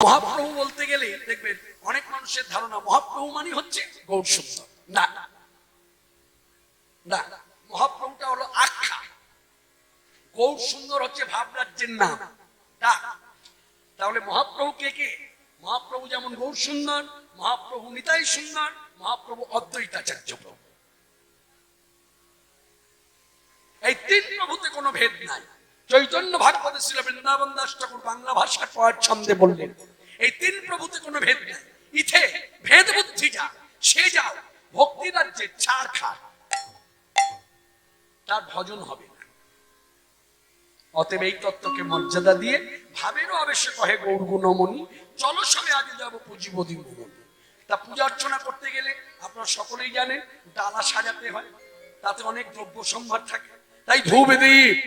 মহাপ্রভু বলতে গেলে দেখবেন অনেক মানুষের ধারণা মহাপ্রভু মানে হচ্ছে গৌর সুন্দর। না না, মহাপ্রভুটা হলো আখ্যা, গৌর সুন্দর হচ্ছে ভাবরাজ্যের নাম। তাহলে মহাপ্রভু কে কে? মহাপ্রভু যেমন গৌর সুন্দর, মহাপ্রভু নিতাই সুন্দর, মহাপ্রভু অদ্বৈতাচার্য প্রভু। এই তিন প্রভুতে কোনো ভেদ নাই। চৈতন্য ভাগবতে ছিল বৃন্দাবন দাস ঠাকুর বাংলা ভাষার পয়ের ছন্দে বললেন, এই তিন প্রভুতে কোনো ভেদ নাই। ইথে ভেদ বুদ্ধি যা সে যাও ভক্তি রাজ্যে ছাড় খায়, তার ভজন হবে না। অতএব এই তত্ত্বকে মর্যাদা দিয়ে ভাবেরও আবেশে কহে গৌর গুণমণি, চলো সবে আগে যাবো পুঁজিব দিবমণি। তা পূজা অর্চনা করতে গেলে আপনারা সকলেই জানেন ডালা সাজাতে হয়, তাতে অনেক দ্রব্য সম্ভার থাকে। তাই ধূপ দীপ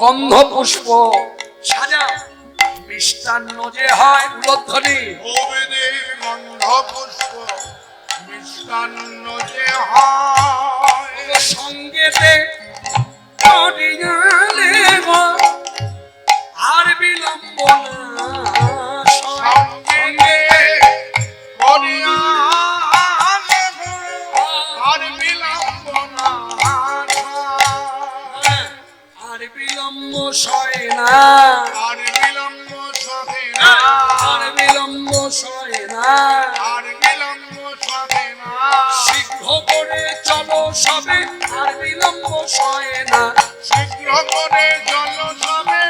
গন্ধ পুষ্প সাজা, মিষ্টান্ন যে হয় উলধ্বনি, ধূপ দীপ গন্ধ পুষ্প মিষ্টান্ন যে হয়, সঙ্গেতে আর বিলম্ব না, সঙ্গে করিয়া আর বিলম্ব না, আর বিলম্ব সয় না, আর বিলম্ব সহে না, আর বিলম্ব সয় না, আর বিলম্ব সহে না, শীঘ্র করে চলো সবে আর বিলম্ব সয় না, শীঘ্র করে জল সবে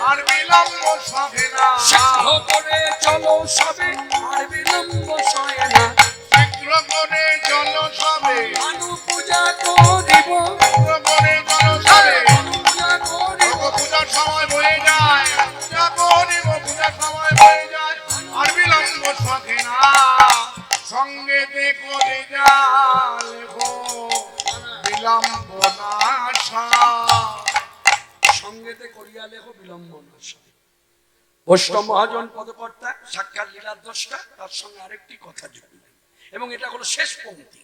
আর বিলম্ব সহে না, শীঘ্র করে চলো সবে আর বিলম্ব সয় না, শীঘ্র করে জল সবে আনু পূজা করিব, শীঘ্র করে জল সবে, আনু পূজা করিব, পূজার সময় বয়ে যায়, পূজা করিব পূজার সময় বয়ে যায়, আর বিলম্ব সহে না, সঙ্গে করে যাল গো বিলম্ব না সা, সঙ্গেতে করিয়া লেখো বিলম্ব না সয়। বৈষ্ণব মহাজন পদকর্তা সাক্ষাৎ লীলার দ্রষ্টা, তার সঙ্গে আরেকটি কথা জুড়লেন এবং এটা হলো শেষ পংক্তি।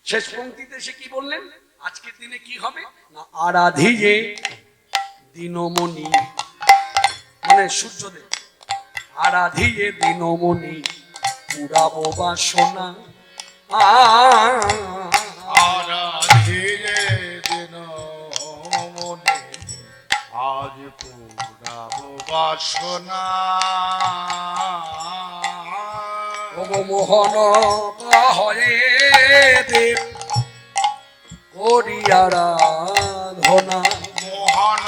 শেষ পংক্তিতে সে কি বললেন? আজকের দিনে কি হবে না, আরাধিয়ে দিনমণি, মানে সূর্যদেব, আরাধিয়ে দিনমণি পুরাবো বাসনা, আরাধিয়ে দিন মনে আজ পুরাবো বাসনা, মোহন হরে দেব করিয়ারাধনা, মোহন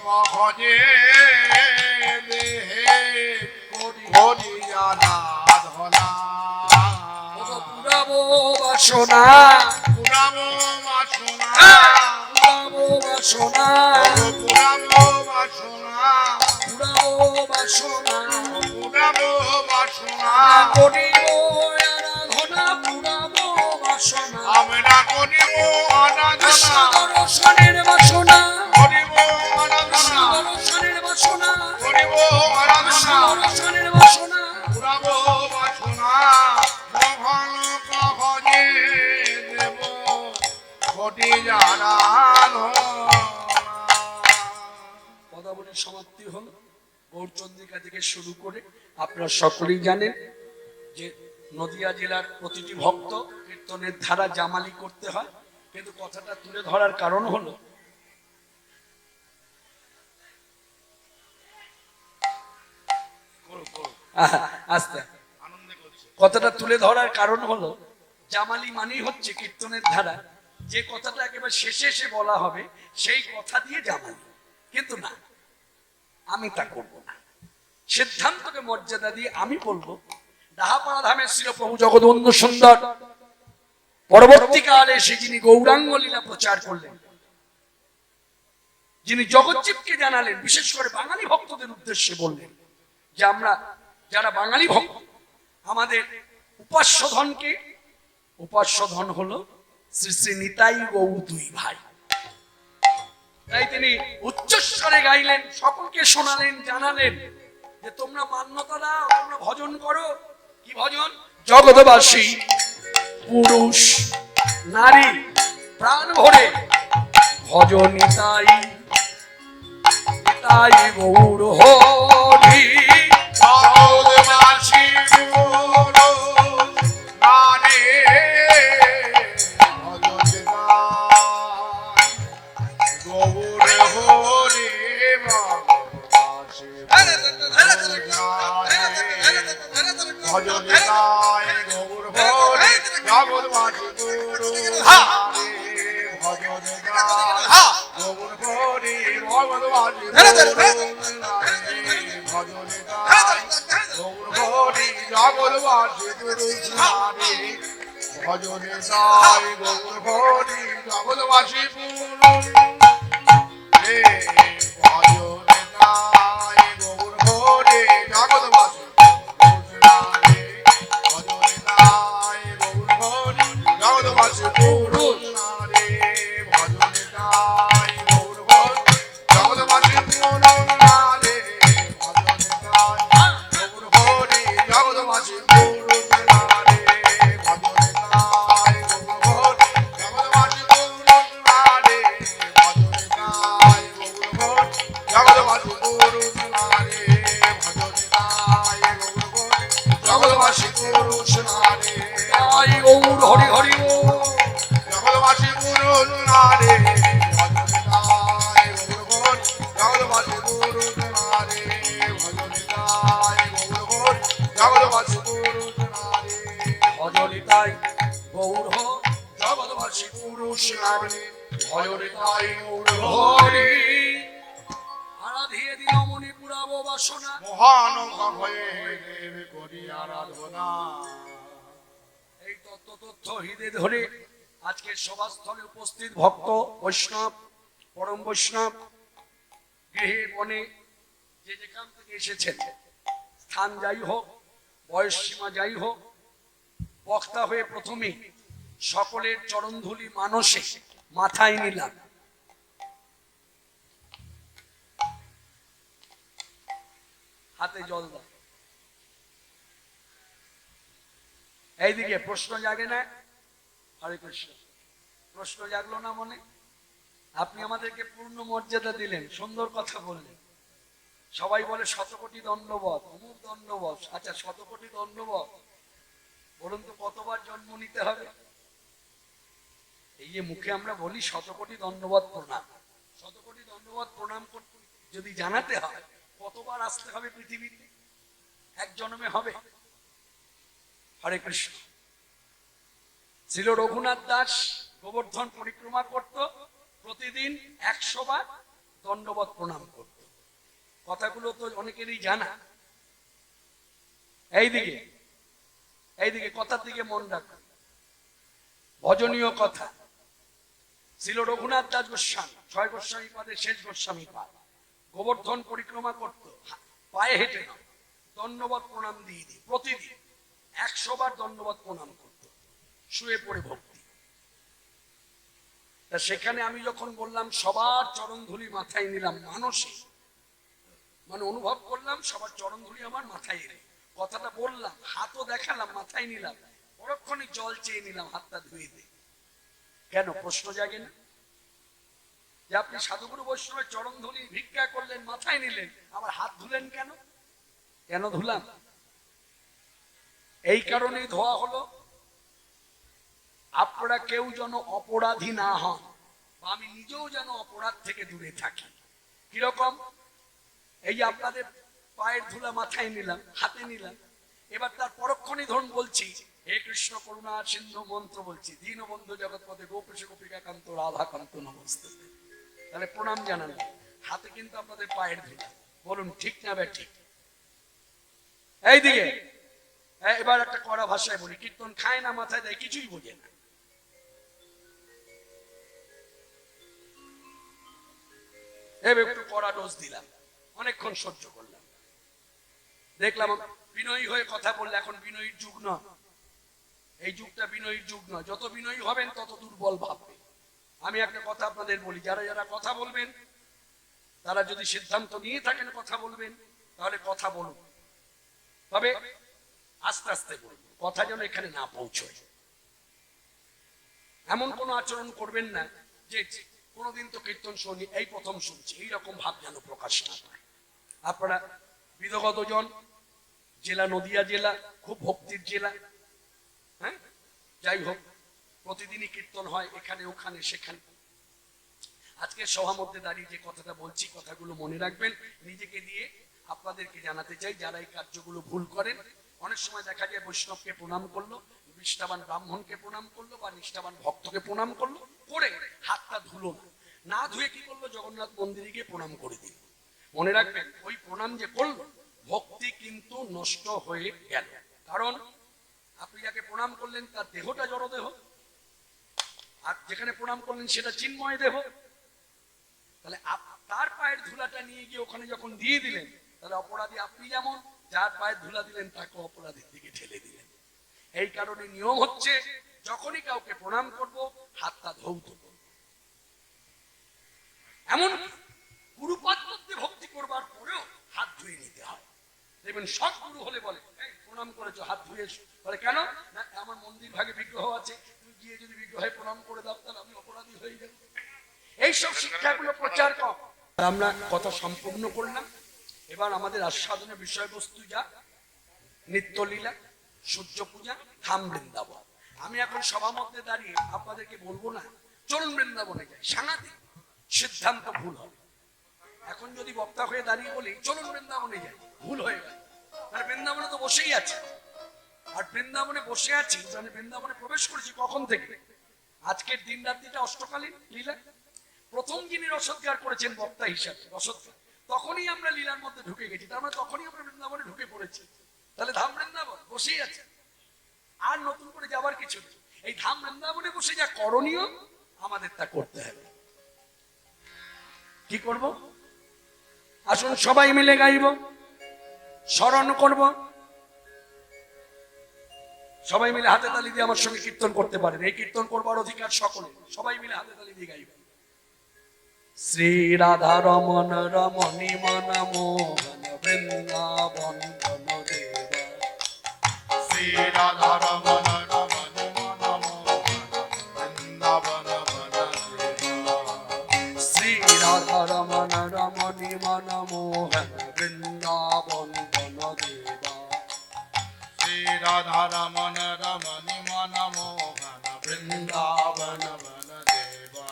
কহজে দেহে করিয়া রাধনা, পুরাবো বাসনা, পুরাবো বাসনা, পুরাবো বাসনা, পুরাবো বাসনা, পুরাবো বাসনা, পুরাবো বাসনা, করিব আরাধনা, পুরাবো বাসনা, আমরা করিব আরাধনা, দর্শনের বাসনা, করিব আরাধনা, দর্শনের বাসনা, করিব আরাধনা, দর্শনের বাসনা, পুরাবো বাসনা, মোহন কহজে দেব কোটি আরাধনা। পদাবলীর সমাপ্তি হলো। গৌরচন্দ্রিকা থেকে শুরু করে আপনারা সকলেই জানেন যে নদিয়া জেলার প্রতিটি ভক্ত কীর্তনের ধারা জামালি করতে হয়, কিন্তু কথাটা তুলে ধরার কারণ হলো আস্তে কথাটা তুলে ধরার কারণ হলো জামালি মানেই হচ্ছে কীর্তনের ধারা, যে কথাটা একেবারে শেষে এসে বলা হবে সেই কথা দিয়ে জামালি, কিন্তু না, আমি তা করবো না। সিদ্ধান্তকে মর্যাদা দিয়ে আমি বলবো ডাহাপাড়া ধামের ছিল প্রভু জগদবন্ধু সুন্দর, পরবর্তীকালে এসে যিনি গৌরাঙ্গ লীলা প্রচার করলেন, যিনি জগজ্জীবকে জানালেন, বিশেষ করে বাঙালি ভক্তদের উদ্দেশ্যে বললেন যে আমরা যারা বাঙালি ভক্ত, আমাদের উপাস্য ধনকে, উপাস্য ধন হলো শ্রী শ্রী নিতাই গৌর দুই ভাই। তাই তিনি উচ্চস্বরে গাইলেন, সকলকে শোনালেন, জানালেন যে তোমরা মান্যতা দাও, তোমরা ভজন করো। কি ভজন? জগৎবাসী পুরুষ নারী প্রাণ ভরে ভজন নিতাই, নিতাই গৌর হরি জগৎবাসী গুরু নারে ভজতে গায় গৌর হরি ভজতে গায় গৌর হরি জগৎবাসী গুরু নারে ভজতে গায় গৌর হরি ভগবাসী গুরু নারে ভজতে গায় গৌর হরি জগৎবাসী গুরু নারে ভজতে গায় গৌর হরি জগৎবাসী গুরু রে ভজতে গায় গৌর হরি জগৎবাসী গুরু নারে ভজতে গায় গৌর হরি জগৎবাসী গুরু নারে ভজতে গায় গৌর হরি জগৎবাসী গুরু নারে ভজতে গায় গৌর হরি জগৎবাসী গুরু নারে ভজতে গায় গৌর হরি জগৎবাসী গুরু নারে ভজতে গায় গৌর হরি জগৎবাসী গুরু নারে ভজতে গায় গৌর হরি জগৎবাসী গুরু নারে তাই গৌর হরি হরি ও জগৎবাসী গুরু নারে ভজতে গায় গৌর হরি জগৎবাসী গুরু নারে ভজতে গায় গৌর হরি জগৎবাসী গুরু নারে ভজনি তাই গৌর জগৎবাসী পুরুষ নারী ভজতে গায় গৌর হরি হরি আরাধিয়ে দিল মনি পুরাবো বাসনা মহান হয়ে দেব করি আরাধনা এই তত্ত্ব হৃদয় ধরে আজকে সভাস্থলে উপস্থিত ভক্ত বৈষ্ণব পরম বৈষ্ণব গৃহে বনে যে যেখান থেকে এসেছেন স্থান যাই হোক বয়স সীমা যাই হোক বক্তা হয়ে প্রথমে সকলের চরণধুলি মানসে মাথায় নিলাম হাতে জল দাও এইদিকে প্রশ্ন জাগে না হরে কৃষ্ণ প্রশ্ন জাগলো না মনে আপনি আমাদেরকে পূর্ণ মর্যাদা দিলেন সুন্দর কথা বললেন সবাই বলে শতকোটি দণ্ডবত অমুক দণ্ডবত আচ্ছা শতকোটি দণ্ডবত বলুন তো কতবার জন্ম নিতে হবে এই যে মুখে আমরা বলি শতকোটি দণ্ডবত প্রণাম শতকোটি দণ্ডবত প্রণাম করতে যদি জানাতে হয় কতবার আসতে হবে পৃথিবীতে এক জন্মে হবে হরে কৃষ্ণ ছিল রঘুনাথ দাস গোবর্ধন পরিক্রমা করত প্রতিদিন 100 বার দণ্ডবত প্রণাম করত কথাগুলো তো অনেকেরই জানা এইদিকে কথার দিকে মন রাখুন ভজনীয় কথা ছিল রঘুনাথ দাস গোস্বামী 6 গোস্বামী পাদের শেষ গোস্বামী পাদ গোবর্ধন পরিক্রমা করত পায়ে হেঁটে না দণ্ডবত প্রণাম দিয়ে দিই প্রতিদিন 100 বার দণ্ডবত প্রণাম করত শুয়ে পড়ে ভক্তি তা সেখানে আমি যখন বললাম সবার চরণধুলি মাথায় নিলাম মানসে মানে অনুভব করলাম সবার চরণধুলি আমার মাথায় এলে কথাটা বললাম হাতও দেখালাম মাথায় নিলাম পরক্ষণে জল চেয়ে নিলাম হাতটা ধুয়ে দিই কেন প্রশ্ন জাগে না যে আপনি সাধুগুরু বৈষ্ণবের চরণধুলি ভিক্ষা করলেন মাথায় নিলেন আবার হাত ধুলেন কেন কেন ধুলাম এই কারণেই ধোয়া হলো আপনারা কেউ যেন অপরাধী না হন বা আমি নিজেও যেন অপরাধ থেকে দূরে থাকি কিরকম এই যে আপনাদের পায়ের ধুলা মাথায় নিলাম হাতে নিলাম এবার তার পরক্ষণে ধরুন বলছি হে কৃষ্ণ করুণা সিন্ধু মন্ত্র বলছি দীনবন্ধু জগৎপথে গোপেশ গোপিকাকান্ত রাধাকান্ত নমস্তে তাহলে প্রণাম জানালাম হাতে কিন্তু আপনাদের পায়ের ধুলা বলুন ঠিক না বে ঠিক এইদিকে এবার একটা কড়া ভাষায় বলি কীর্তন খায় না মাথায় দেয় কিছুই বোঝে না এবার একটু কড়া ডোজ দিলাম অনেকক্ষণ সহ্য করলাম দেখলাম বিনয়ী হয়ে কথা বললে এখন বিনয়ীর যুগ নয় এই যুগটা বিনয়ীর যুগ নয় যত বিনয়ী হবেন তত দুর্বল ভাববে আমি একটা কথা আপনাদের বলি যারা যারা কথা বলবেন তারা যদি সিদ্ধান্ত নিয়ে থাকেন কথা বলবেন তাহলে কথা বলুন তবে আস্তে আস্তে বলুন কথা যেন এখানে না পৌঁছয় এমন কোন আচরণ করবেন না যে কোনোদিন তো কীর্তন শুনি, এই প্রথম শুনছি, এইরকম ভাব যেন প্রকাশ না পায়। আপনারা বিধগত জন, জেলা নদিয়া জেলা, খুব ভক্তির জেলা। হ্যাঁ, যাই হোক, প্রতিদিনই কীর্তন হয় এখানে ওখানে সেখানে। আজকে সভা মধ্যে দাঁড়িয়ে যে কথাটা বলছি, কথাগুলো মনে রাখবেন। নিজেকে দিয়ে আপনাদেরকে জানাতে চাই, যারা এই কার্যগুলো ভুল করেন, অনেক সময় দেখা যায় বৈষ্ণবকে প্রণাম করলো, নিষ্ঠাবান ব্রাহ্মণকে প্রণাম করলো বা নিষ্ঠাবান ভক্তকে প্রণাম করলো, করে হাতটা ধুলো না, না ধুয়ে কি করলো, জগন্নাথ মন্দিরে গিয়ে প্রণাম করে দিল। মনে রাখবেন, ওই প্রণাম যে করলো, ভক্তি কিন্তু নষ্ট হয়ে গেল। কারণ আপনি যাকে প্রণাম করলেন তার দেহটা জড়দেহ, আর যেখানে প্রণাম করলেন সেটা চিন্ময় দেহ। তাহলে তার পায়ের ধুলাটা নিয়ে গিয়ে ওখানে যখন দিয়ে দিলেন, তাহলে অপরাধী আপনি, যেমন যার পায়ের ধুলা দিলেন তাকে অপরাধীর দিকে ঠেলে দিলেন। এই কারণে নিয়ম হচ্ছে, যখনই কাউকে প্রণাম করব হাতটা ধৌত করব। এমন গুরুপদ মধ্যে ভক্তি করবার পরেও হাত ধুয়ে নিতে হয়। দেখবেন সৎ গুরু হলে বলে, প্রণাম করেছো, হাত ধুয়ে বলে, কেন না, আমার মন্দির ভাগে বিগ্রহ আছে, তুমি গিয়ে যদি বিগ্রহে প্রণাম করে দাও তাহলে আমি অপরাধী হয়ে যাব। এইসব শিক্ষাগুলো প্রচার কম। আমরা কথা সম্পূর্ণ করলাম। এবার আমাদের আস্বাদনের বিষয়বস্তু যা নিত্যলীলা, সূর্য পূজা, ধাম বৃন্দাবন। আমি এখন সভা মধ্যে দাঁড়িয়ে আপনাদেরকে বলবো না চলুন বৃন্দাবনে যাই, সাংঘাতিক সিদ্ধান্ত, ভুল হবে। এখন যদি বক্তা হয়ে দাঁড়িয়ে বলি চলুন বৃন্দাবনে যাই, ভুল হয়ে গেল। আর বৃন্দাবনে তো বসেই আছে, আর বৃন্দাবনে বসে আছি মানে বৃন্দাবনে প্রবেশ করেছি কখন থেকে? আজকের দিন রাত্রিটা অষ্টকালীন লীলা। প্রথম যিনি রসদগার করেছেন বক্তা হিসাবে, রসদগার, তখনই আমরা লীলার মধ্যে ঢুকে গেছি, তার মানে তখনই আমরা বৃন্দাবনে ঢুকে পড়েছি। তাহলে ধাম বৃন্দাবন বসেই আছে, আর নতুন করে যাবার কিছু নেই। এই ধাম বৃন্দাবনে বসে যা করণীয় আমাদের তা করতে হবে। কি করব? আসুন সবাই মিলে গাইব, স্মরণ করব। সবাই মিলে হাতে তালি দিয়ে আমার সঙ্গে কীর্তন করতে পারেন, এই কীর্তন করবার অধিকার সকলে। সবাই মিলে হাতে তালি দিয়ে গাইবেন। শ্রী রাধা রমন রমণী মন মোহন বৃন্দাবন বন দেবা। শ্রী রাধা রমন রমণী মন মোহন বৃন্দাবন বন দেবা। শ্রী রাধা রমন রমণী মন মোহন বৃন্দাবন বন দেবা। শ্রী রাধা রমন রমণী মন মোহন বৃন্দাবন বন দেবা।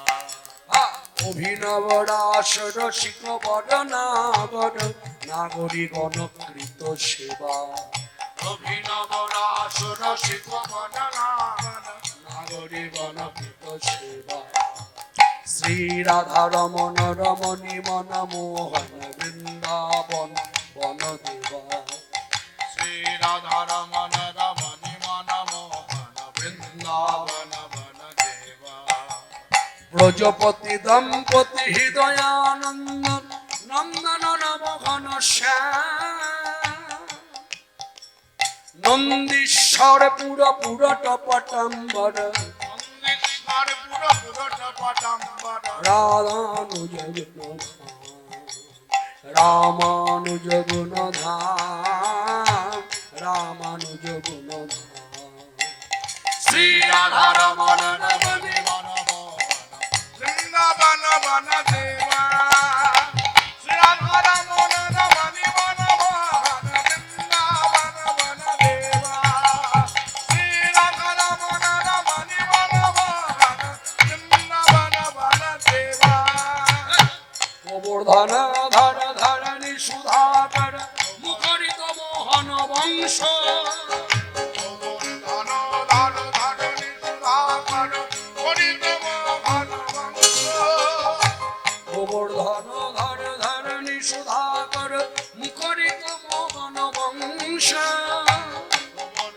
অভিনব রাস রসিক বরনাগর নাগরী গণকৃত সেবা। অভিনব রাস রসিক বদনাগন নাগরী গণকৃত সেবা। শ্রী রাধা রমন রমণী মন মোহন বৃন্দাবন বন দেবা। শ্রী রাধা রমন রমণী মন মোহন বৃন্দাবন বন দেবা। ব্রজপতি দম্পতি হৃদয়ানন্দ নন্দন নবঘন শ্যাম। নন্দীশ্বর পুর পুর টপটম্বর নন্দীশ্বর পুর পুর টপটম্বর রাধানুজ গুণ রামানুজ গুণ ধাম। রামানুজ গুণ ধাম। শ্রী রাধা রমন রমণী মন বৃন্দাবন বন দেবা। শ্রী রাধা রমন রমণী মন মোহন বৃন্দাবন বন দেবা। শ্রী রাধা রমন রমণী মন মোহন বৃন্দাবন বন দেবা। গোবর্ধন ধর ধরণী সুধাকর মুখরিত মোহন বংশ। ধন ধন ধরণী সুধাকর করিত মোহন বংশ। গোবর্ধন ধর ধরণী সুধাকর মুখরিত মোহন বংশ। ধন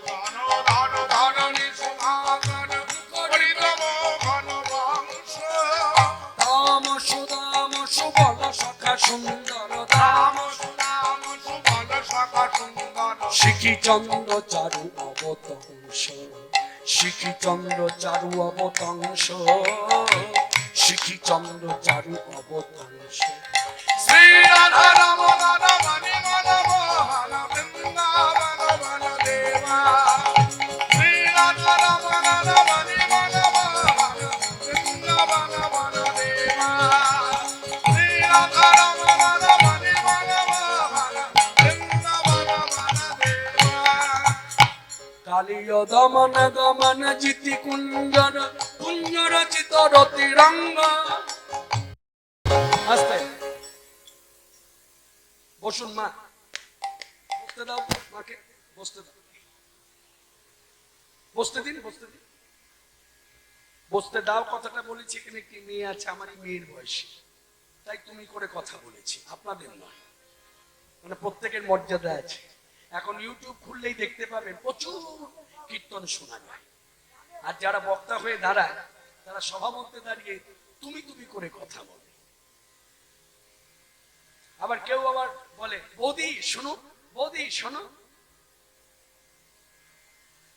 ধন ধরণী সুধাকর করিত মোহন বংশ। দাম সুদাম সুবল সখা সুন্দর দাম। রাম সুনাম সুবল সখা সুন্দর। শিখি চন্দ্র চারু অবতংশ। শিখি চন্দ্র চারু অবতংশ। শিখি চন্দ্র চারু অবতংশ। শ্রী রাধা রমন রমণী মন মোহন বৃন্দাবন বন দেবা। শ্রী রাধা রমন রমণী মন মোহন বৃন্দাবন বন দেবা। কালীয় দমন গমন জিতি কুঞ্জর কুঞ্জর চিতরতি রঙ্গ। আস্তে বসুন মা, বসতে দাও মাকে, বসতে দাও, বসতে দিন, বসতে দিন, বসতে দাও। কথাটা বলেছি এখানে একটি মেয়ে আছে আমারই মেয়ের বয়সী, তাই তুমি করে কথা বলেছি, আপনাদের নয়, মানে প্রত্যেকের মর্যাদা আছে। এখন ইউটিউব খুললেই দেখতে পাবেন প্রচুর কীর্তন শোনা যায়, আর যারা বক্তা হয়ে দাঁড়ায় তারা সভা মধ্যে দাঁড়িয়ে তুমি তুমি করে কথা বলে। আবার কেউ আবার বলে বৌদি শোনো, বৌদি শোনো,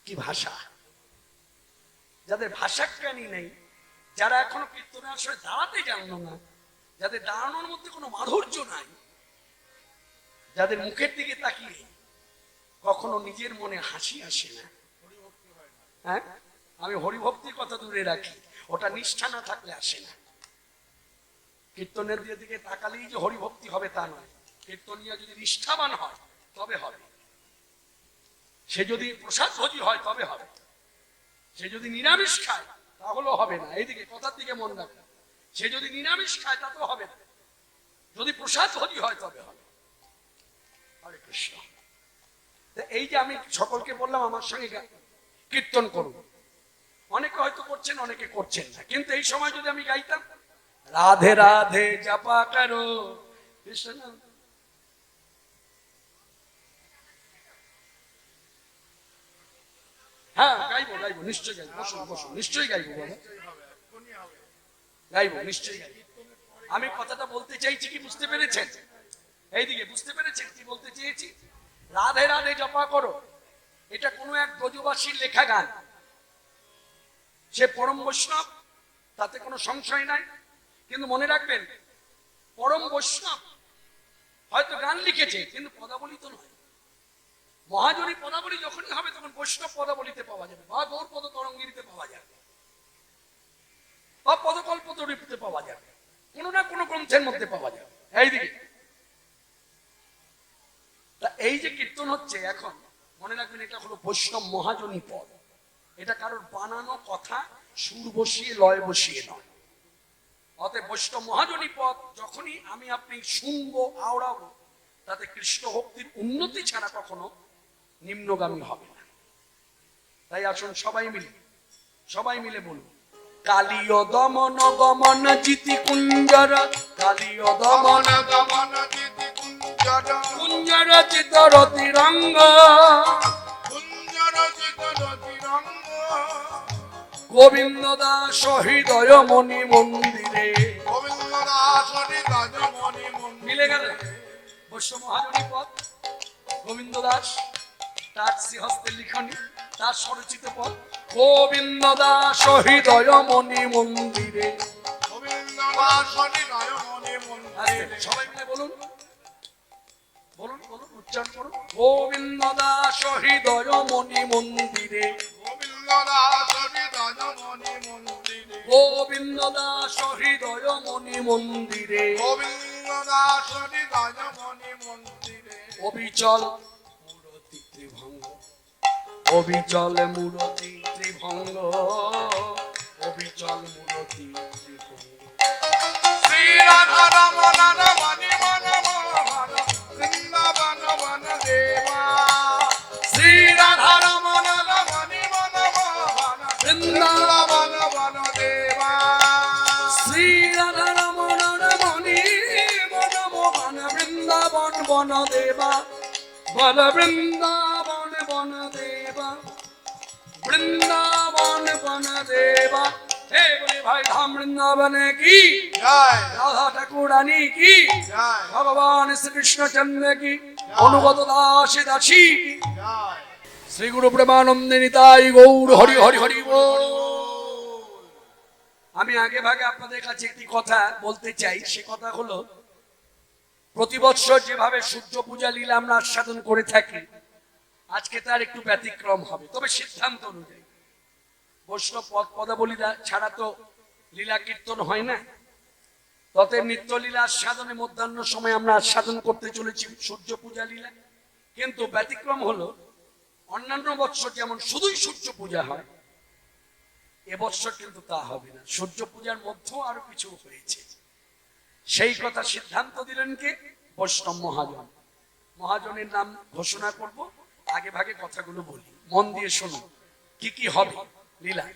কি ভাষা! যাদের ভাষা জ্ঞানী নেই, যারা এখনো কীর্তনের আসলে দাঁড়াতে জানলো না, যাদের দাঁড়ানোর মধ্যে কোনো মাধুর্য নাই, যাদের মুখের দিকে তাকিয়ে কখনো নিজের মনে হাসি আসে না, হ্যাঁ, আমি হরিভক্তির কথা দূরে রাখি, ওটা নিষ্ঠা না থাকলে আসে না। কীর্তনের দিকে তাকালেই যে হরিভক্তি হবে তা নয়, কীর্তনিয়া যদি নিষ্ঠাবান হয় তবে হবে, সে যদি প্রসাদ ভোজী হয় তবে হবে, সে যদি নিরামিষ খায় তাহলেও হবে না। এইদিকে কথার দিকে মন রাখো, সে যদি নিরামিষ খায় তাতেও হবে না, যদি প্রসাদ ভোজী হয় তবে হবে। হরে কৃষ্ণ। এই যে আমি সকলকে বললাম আমার সঙ্গে কীর্তন করুন, অনেকে হয়তো করছেন, অনেকে করছেন না, কিন্তু এই সময় যদি আমি গাইতাম রাধে রাধে জপা করো কৃষ্ণ, হ্যাঁ গাইবো, গাইবো, নিশ্চয়ই গাইবো, বসুন বসুন, নিশ্চয়ই গাইবো বাবা, গাইবো, নিশ্চয়ই গাইবো। আমি কথাটা বলতে চাইছি কি বুঝতে পেরেছেন? এইদিকে বুঝতে পেরেছেন কি বলতে চেয়েছি? রাধে রাধে জপা করো, এটা কোনো এক ব্রজবাসীর লেখা গান, সে পরম বৈষ্ণব, তাতে কোনো সংশয় নাই। কিন্তু মনে রাখবেন, পরম বৈষ্ণব হয়তো গান লিখেছে কিন্তু পদাবলী তো নয়। মহাজনী পদাবলী যখনই হবে তখন বৈষ্ণব পদাবলীতে পাওয়া যাবে, বা গৌর পদ তরঙ্গিনীতে পাওয়া যাবে, বা পদকল্প তরীতে পাওয়া যাবে, কোনো না কোনো গ্রন্থের মধ্যে পাওয়া যাবে। এইদিকে তা এই যে কীর্তন হচ্ছে এখন, মনে রাখবেন এটা হলো বৈষ্ণব মহাজনী পদ, এটা কারোর বানানো কথা, সুর বসিয়ে লয় বসিয়ে নয়। অতএব বৈষ্ণব মহাজনী পদ যখনই আমি আপনি শুনবো আওড়াবো, তাতে কৃষ্ণ ভক্তির উন্নতি ছাড়া কখনো নিম্নগামী হবে না। তাই আসুন সবাই মিলে বলুন, কালীয় দমন গমন জিতি কুঞ্জর, কালীয় দমন গমন জিতি কুঞ্জর, কুঞ্জর চিতরতি রঙ্গ, কুঞ্জর চিতরতি রঙ্গ, গোবিন্দ দাস হৃদয় মণি মন্দিরে, গোবিন্দ দাস হৃদয় মণি মন্দিরে। মিলে গেল বৈষ্ণব মহাজনী পদ, গোবিন্দ দাস তার শ্রীহস্তের লিখনি, তার স্বরচিত পদ, গোবিন্দ দাস হৃদয় মণি মন্দিরে, গোবিন্দ দাস হৃদয় মণি মন্দিরে। সবাই মিলে বলুন, বলুন বলুন, উচ্চারণ করুন, গোবিন্দ দাস হৃদয় মণি মন্দিরে, গোবিন্দ দাস হৃদয় মণি মন্দিরে, গোবিন্দ দাস হৃদয় মণি মন্দিরে, গোবিন্দ দাস হৃদয় মণি মন্দিরে। অবিচল মূরতি ত্রিভঙ্গ, অবিচল মূরতি ত্রিভঙ্গ, অবিচল মূরতি ত্রিভঙ্গ, শ্রী রাধা রমণ রমণী মন মোহন, বৃন্দাবন বন দেবা। শ্রী রাধা রমণ রমণী মন মোহন, বৃন্দাবন, বৃন্দাবন বন দেবা। শ্রী রাধা রমণ রমণী বন মোহন, বৃন্দাবন বন দেবা, বল বৃন্দাবন বন দেবা, বৃন্দাবন বন দেবা। হে বলে ভাই ধাম বৃন্দাবনে কি জয় রাধা ঠাকুরানী কি, জয় ভগবান শ্রীকৃষ্ণচন্দ্র কি, অনুগত দাসী দাসী কি, জয়। শ্রী গুরু প্রেমানন্দে নিতাই গৌর হরি হরি হরি বল। আমি আগে ভাগে আপনাদের কাছে একটি কথা বলতে চাই, সে কথা হলো প্রতি বছর যেভাবে সূর্য পূজা লীলা আমরা আস্বাদন করে থাকি, আজকে তার একটু ব্যতিক্রম হবে, তবে সিদ্ধান্ত অনুযায়ী। বৈষ্ণব পদাবলী ছাড়া তো লীলা কীর্তন হয় না, ততএব নিত্য লীলা আস্বাদনে মধ্যাহ্ন সময় আমরা আস্বাদন করতে চলেছি সূর্য পূজা লীলা। কিন্তু ব্যতিক্রম হলো অন্যান্য বৎসর যেমন শুধুই সূর্য পূজা হয়, এবছর কিন্তু তা হবে না, সূর্য পূজার মধ্যেও আরো কিছু হয়েছে। সেই কথা সিদ্ধান্ত দিলেন কে? বৈষ্ণব মহাজন। মহাজনের নাম ঘোষণা করব, আগে ভাগে কথাগুলো বলি, মন দিয়ে শোনো কি কি হবে লীলা।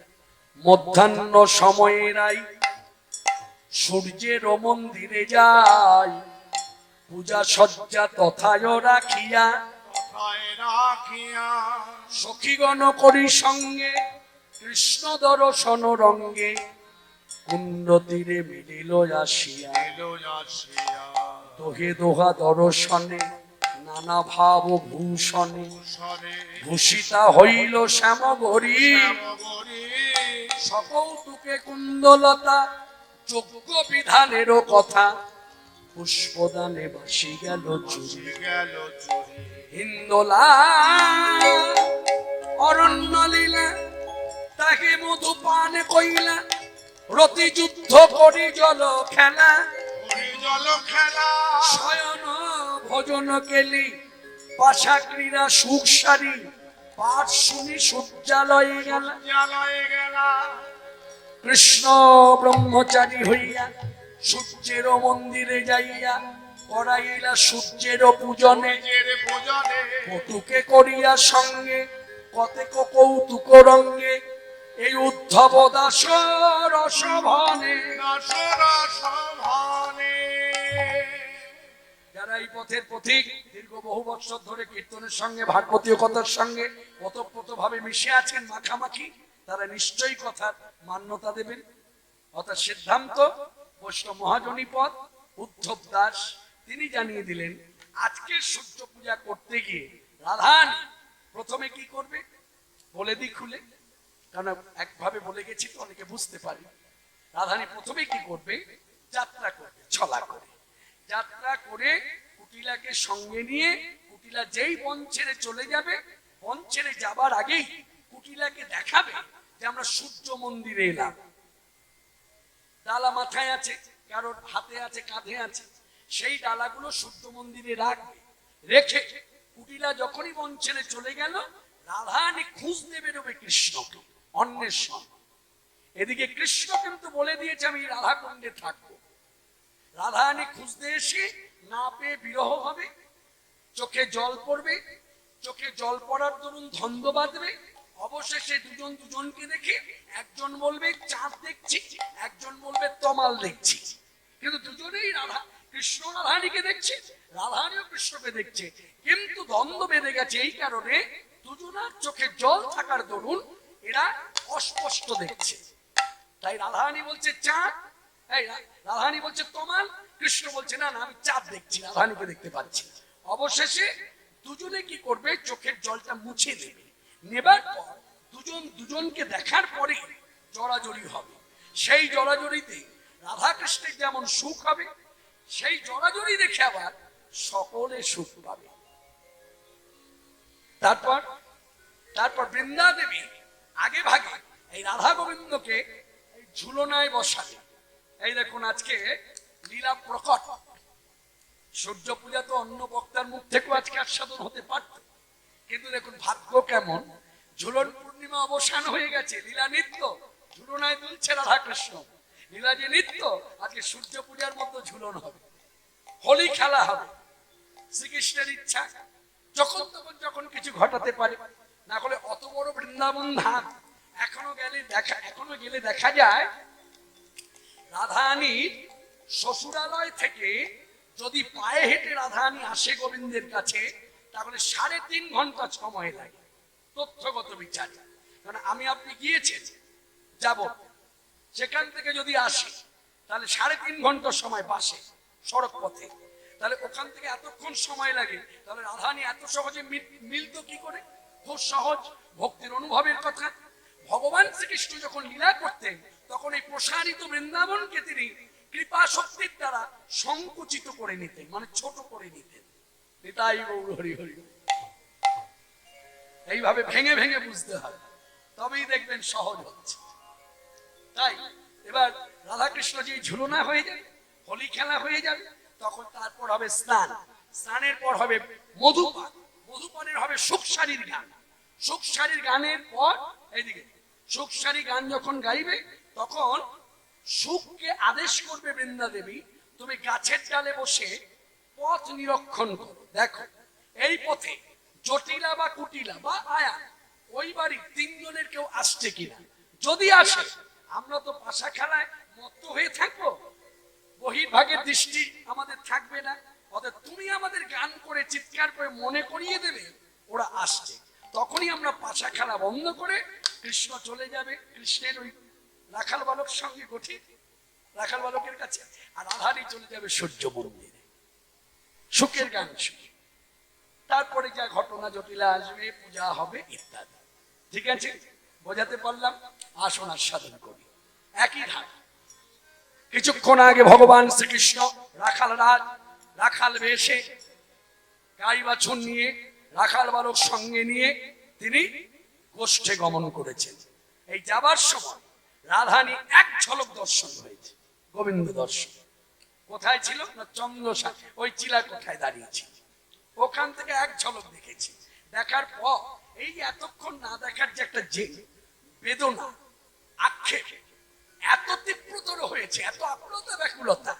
মধ্যাহ্ন সময়েরাই সূর্যের মন্দিরে যায়, পূজা সজ্জা তথায় রাখিয়া, কথায় রাখিয়া সখীগণ করি সঙ্গে কৃষ্ণ দর্শন রঙ্গে, কুণ্ড তীরে মিলিল আসিয়া, এলো আসিয়া দোহে দোহা দর্শনে নানা ভাব ভূষণে, সরে ভূষিতা হইল শ্যামগরি, শ্যামগরি সকৌতুকে কুন্দলতা, যোগ্য বিধানেরও কথা, পুষ্পদানে বাসি গেল চুরি, গেল চুরি হিন্দোলা অরণ্য লীলা, তাকে মধু পান কইলা, রতি যুদ্ধ করি জল খেলা, করি জল খেলা শয়ন ভোজন কেলি, পাশা ক্রীড়া সুখ সারি, পাঠ শুনি সূর্যালয়ে গেল, জ্বালয়ে গেলা কৃষ্ণ ব্রহ্মচারী হইয়া সূর্যের মন্দিরে যাইয়া, করাইলা সূর্যের পূজনে, নিজের ভোজনে কটুকে করিয়া সঙ্গে কতেক কৌতুক রঙ্গে, এই উদ্ধব দাস রসভনে। দশরা সভানে যারা এই পথের পথিক, দীর্ঘ বহু বছর ধরে কীর্তনের সঙ্গে ভাগবতীয় কথার সঙ্গে ওতপ্রোতভাবে মিশে আছেন মাখামাখি, তারা নিশ্চয়ই কথার মান্যতা দেবেন। অর্থাৎ সিদ্ধান্ত বৈষ্ণব মহাজনী পদ। উদ্ধব দাস তিনি জানিয়ে দিলেন আজকে সূর্য পূজা করতে গিয়ে রাধান প্রথমে কি করবে বলে দিই খুলে, কারণ একভাবে বলে গেছি তো অনেকে বুঝতে পারি। রাধানী প্রথমে কি করবে? যাত্রা করবে, ছলা করে যাত্রা করে কুটিলাকে সঙ্গে নিয়ে, কুটিলা যেই বন ছেড়ে চলে যাবে, বন ছেড়ে যাবার আগেই কুটিলাকে দেখাবে যে আমরা সূর্য মন্দিরে এলাম। ডালা মাথায় আছে, কারোর হাতে আছে, কাঁধে আছে, সেই ডালাগুলো সূর্য মন্দিরে রাখবে। রেখে কুটিলা যখনই বন ছেড়ে চলে গেল, রাধারানী খুঁজতে বেরোবে কৃষ্ণকে, অন্বেষণ। এদিকে কৃষ্ণ কিন্তু বলে দিয়েছে আমি রাধা কুণ্ডে থাকবো। রাধারানী খুঁজতে এসে না পেয়ে বিরহ হবে, চোখে জল পড়বে, চোখে জল পড়ার দরুন ধন্দ বাঁধবে। অবশেষে দুজন দুজনকে দেখে একজন বলবে চাঁদ দেখছি, একজন বলবে তমাল দেখছি, কিন্তু দুজনেই রাধা কৃষ্ণ রাধারানীকে দেখছে, রাধারানীও কৃষ্ণকে দেখছে, কিন্তু দ্বন্দ্ব বেঁধে গেছে এই কারণে দুজনার চোখে জল থাকার দরুন এরা অস্পষ্ট দেখছে। তাই রাধারানী বলছে চাঁদ, এই রাধারানী বলছে তমাল, কৃষ্ণ বলছে না না আমি চাঁদ দেখছি, রাধারানীকে দেখতে পাচ্ছি। অবশেষে দুজনে কি করবে? চোখের জলটা মুছে দেবে। নেবার পর দুজন দুজনকে দেখার পরে জড়াজড়ি হবে। সেই জড়াজড়িতে রাধা কৃষ্ণের যেমন সুখ হবে, সেই জড়াজড়ি দেখে আবার সকলে সুখ পাবে। তারপর তারপর বৃন্দা দেবী আগে ভাগে এই রাধা গোবিন্দকে এই ঝুলনায় বসাবে। এই দেখুন আজকে লীলা প্রকট। সূর্য পূজা তো অন্য বক্তার মুখ থেকেও আজকে আস্বাদন হতে পারত, কিন্তু দেখুন ভাগ্য কেমন, ঝুলন পূর্ণিমা অবসান হয়ে গেছে, লীলা নিত্য ঝুলনায় তুলছে রাধা কৃষ্ণ। লীলা যে নিত্য, আজকে সূর্য পূজার মতো ঝুলন হবে, হোলি খেলা হবে। শ্রীকৃষ্ণের ইচ্ছা যখন তখন যখন কিছু ঘটাতে পারে, না হলে অত বড় বৃন্দাবন ধাম এখনো গেলে দেখা যায় রাধারানীর শ্বশুরালয় থেকে যদি পায়ে হেঁটে রাধারানী আসে গোবিন্দের কাছে, তাহলে 3.5 ঘন্টা সময় লাগে তথ্যগত বিচারে। কারণ আমি আপনি গিয়েছেন, যাব, সেখান থেকে যদি আসি তাহলে 3.5 ঘন্টা সময় বাসে সড়ক পথে, তাহলে ওখান থেকে এতক্ষণ সময় লাগে, তাহলে রাধারানী এত সহজে মিলতো কি করে? খুব সহজ, ভক্তির অনুভবের কথা। ভগবান শ্রীকৃষ্ণ যখন লীলা করতেন তখন এই প্রসারিত বৃন্দাবনকে তিনি কৃপা শক্তির দ্বারা সংকুচিত করে নিতেন, মানে ছোট করে নিতেন। নিতাই গৌর হরি হরি। এইভাবে ভেঙে ভেঙে বুঝতে হবে, তবেই দেখবেন সহজ হচ্ছে। তাই এবার রাধাকৃষ্ণ যে ঝুলনা হয়ে যাবে, হোলি খেলা হয়ে যাবে, তখন তারপর হবে স্নান, স্নানের পর হবে মধুপান, মধুপানের হবে সুখসারীর গান, সুখসারীর গানের পর এইদিকে সুখসারী গান যখন গাইবে তখন সুখকে আদেশ করবে বৃন্দা দেবী, তুমি গাছের ডালে বসে পথ নিরীক্ষণ করো, দেখো এই পথে জটিলা বা কুটিলা বা আয়া ওই বাড়ির তিনজনের কেউ আসছে কিনা। যদি আসে আমরা তো পাশা খেলায় মত্ত হয়ে থাকবো, বহির্ভাগের দৃষ্টি আমাদের থাকবে না। অতএব তুমি আমাদের গান করে চিৎকার করে মনে করিয়ে দেবে ওরা আসছে, তখনই আমরা পাশা খেলা বন্ধ করে কৃষ্ণ চলে যাবে কৃষ্ণের ওই রাখাল বালক সঙ্গে গঠিত রাখাল বালকের কাছে, আর রাধারী চলে যাবে সূর্য মন্দিরে সুখের গান শুনে। তারপরে যা ঘটনা জটিলা আসবে, পূজা হবে ইত্যাদি। ঠিক আছে, বোঝাতে পারলাম? আসন আস্বাদন করি। একই ধারা কিছুক্ষণ আগে ভগবান শ্রীকৃষ্ণ রাখাল বেশে গাই বাছুর নিয়ে রাখাল বালক সঙ্গে নিয়ে তিনি গোষ্ঠে গমন করেছেন। এই যাবার সময় রাধানী এক ঝলক দর্শন হয়েছে, গোবিন্দ দর্শন। কোথায় ছিল না চন্দ্রসা ওই চিলা কোঠায় দাঁড়িয়েছিল, ওখান থেকে এক ঝলক দেখেছি। দেখার পর এই যে এতক্ষণ না দেখার যে একটা যে বেদনা আক্ষেপ এত তীব্রতর হয়েছে, এত আকুলতা ব্যাকুলতা,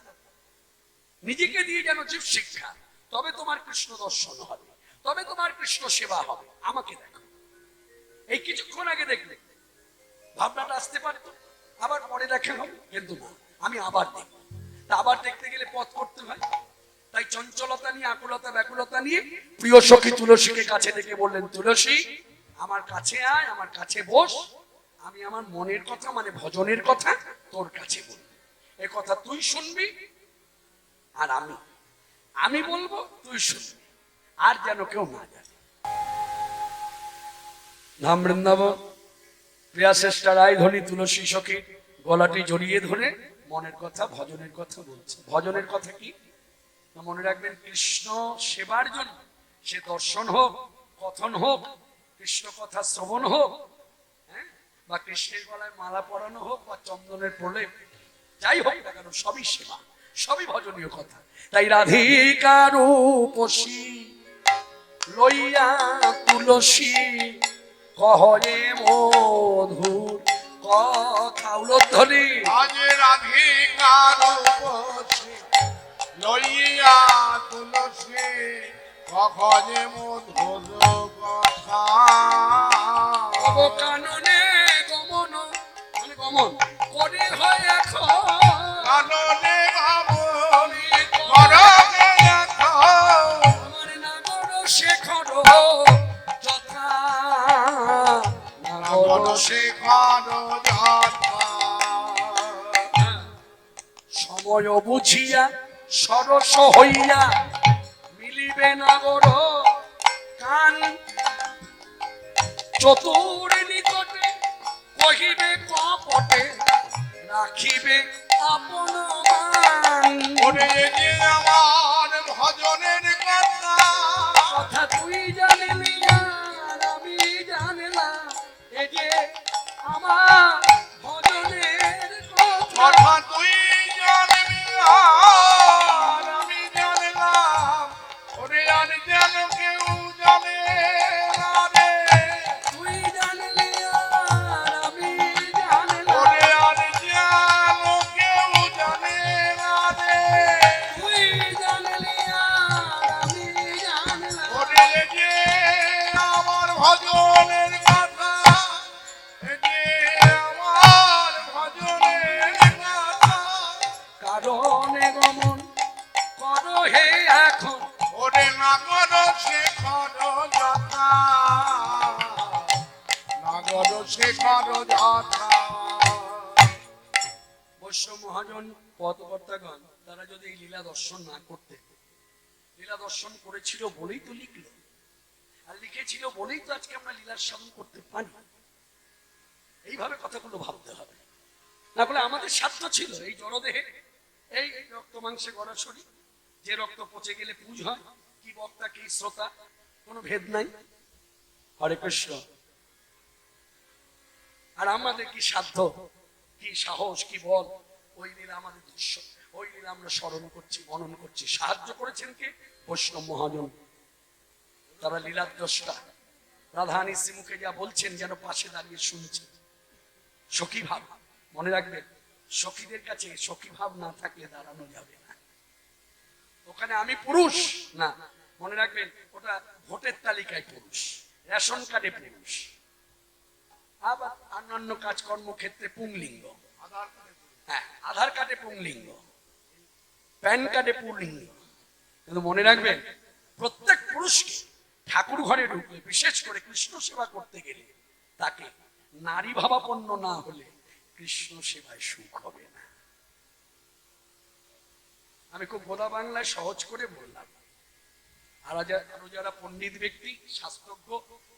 নিজেকে দিয়ে যেন জীব শিক্ষা, তবে তোমার কৃষ্ণ দর্শন হবে, তবে তোমার কৃষ্ণ সেবা হবে। আমাকে দেখো, এই কিছুক্ষণ আগে দেখলে ভাবনাটা আসতে পারতো, আবার পরে দেখা হবে, কিন্তু না, আমি আবার দেখব। তা আবার দেখতে গেলে পথ করতে হয়, তাই চঞ্চলতা নিয়ে আকুলতা ব্যাকুলতা নিয়ে প্রিয় সখী তুলসীকে কাছে ডেকে বললেন, তুলসী আমার কাছে আয়, আমার কাছে বস, আমি আমার মনের কথা মানে ভজনের কথা তোর কাছে বলবো। এ কথা তুই শুনবি আর আমি বলবো, তুই শুনবি, আর যেন কেউ না জানে। নাম বৃন্দাবন প্রিয়া শ্রেষ্ঠা রায় ধনী তুলসী সখী গলাটি জড়িয়ে ধরে মনের কথা ভজনের কথা বলছে। ভজনের কথা কি না, মনে রাখবেন কৃষ্ণ সেবার জন্য সে দর্শন হোক, কথন হোক, কৃষ্ণ কথা শ্রবণ হোক, বা কৃষ্ণের গলায় মালা পরানো হোক, বা চন্দনের প্রলেপ, যাই হোক না কেন সবই সেবা, সবই ভজনীয় কথা। তাই রাধিকা রূপসী লইয়া তুলসী কহে মধুর কথা। উলধ্বনি আজ রাধিকা রূপসী লইয়া তুলসী কহে মধুর কথা। কাননে গমন মানে গমন করে হয় এখন, কাননে গমন করে এখন, আমার নাগর শেখর যথা, নাগর শেখর যথা। সময় বুঝিয়া সরস হইয়া মিলিবে নাগর কান, চতুর নিকটে কহিবে কপটে রাখিবে আপন মান। ওরে যে আমার ভজনের কথা, কথা তুই জানিলি আর আমি জানলাম, এ যে আমার ভজনের কথা। কথা তুই জানবি আর আমি জানলাম, ওরে আর যেন কেউ জানে না রে। তুই জানলি আর আমি জানলাম, ওরে আর যেন কেউ জানে না রে। তুই জানলি আর আমি জানলাম, ওরে যে আমার ভজনের কথা, এ যে আমার ভজনের কথা। কারণে গমন করো হে এখন, ওরে নাগর শেখর যথা, নাগর শেখর যথা। বৈষ্ণব মহাজন পদকর্তাগণ তারা যদি এই লীলা দর্শন না করতে, লীলা দর্শন করেছিল বলেই তো লিখল, আর লিখেছিল বলেই তো আজকে আমরা লীলার সাধন করতে পারি। এইভাবে কথাগুলো ভাবতে হবে, না বলে আমাদের সাধ্য ছিল এই জড়দেহে এই রক্ত মাংসে গড়া শরীর, যে রক্ত পচে গেলে পুজ হয়, কি বক্তা কি শ্রোতা কোনো ভেদ নাই। হরে কৃষ্ণ। আর আমাদের কি সাধ্য, কি সাহস, কি বল, ওই লীলা আমাদের দৃশ্য, ওই লীলা আমরা স্মরণ করছি, মনন করছি। সাহায্য করেছেন কে? বৈষ্ণব মহাজন, তারা লীলার দ্রষ্টা, রাধারানী শ্রীমুখে যা বলছেন যেন পাশে দাঁড়িয়ে শুনছেন। সখী ভাব মনে রাখবেন, সখীদের কাছে সখী ভাব না থাকলে দাঁড়ানো যাবে না। ওখানে আমি পুরুষ না, মনে রাখবেন ওটা ভোটের তালিকায় পুরুষ, রেশন কার্ডে পুরুষ, আবার অন্যান্য কাজকর্ম ক্ষেত্রে পুংলিঙ্গ। হ্যাঁ, আধার কার্ডে পুংলিঙ্গ, প্যান কার্ডে পুংলিঙ্গ। কিন্তু মনে রাখবেন প্রত্যেক পুরুষকে ঠাকুর ঘরে ঢুকলে, বিশেষ করে কৃষ্ণ সেবা করতে গেলে, তাকে নারী ভাবাপন্ন না হলে কৃষ্ণ সেবায় সুখ হবে না। আমি খুব গোদা বাংলায় সহজ করে বললাম। আরো যারা পণ্ডিত ব্যক্তি, শাস্ত্রজ্ঞ,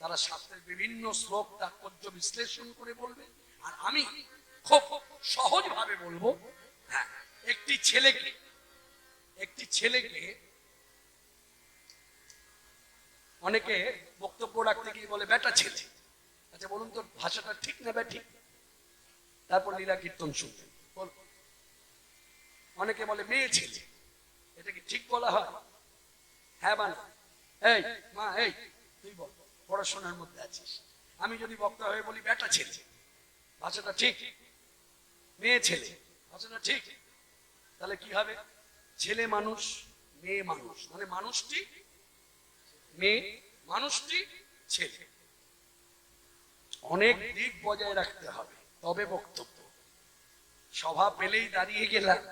তারা শাস্ত্রের বিভিন্ন শ্লোক তাৎপর্য বিশ্লেষণ করে বলবে, আর আমি খুব সহজ ভাবে বলবো। হ্যাঁ, একটি ছেলেকে অনেকে বক্তব্য রাখতে গিয়ে বলে বেটা ছেলে। আচ্ছা বলুন তো, ভাষাটা ঠিক না ব্যাঠিক? তারপর লীলা কীর্তন শুনবেন। অনেকে বলে মেয়ে ছেলে, এটা কি ঠিক বলা হয়? হ্যাঁ বা না? এই মা, এই তুই বল, পড়াশোনার মধ্যে আছিস। আমি যদি বক্তা হয়ে বলি বেটা ছেলে, ভাষাটা ঠিক? মেয়ে ছেলে, ভাষাটা ঠিক? তাহলে কি হবে? ছেলে মানুষ, মেয়ে মানুষ, মানে মানুষটি মেয়ে, মানুষটি ছেলে। অনেক দিক বজায় রাখতে হবে, তবে বক্তব্য। সভা পেলেই দাঁড়িয়ে গেলাম,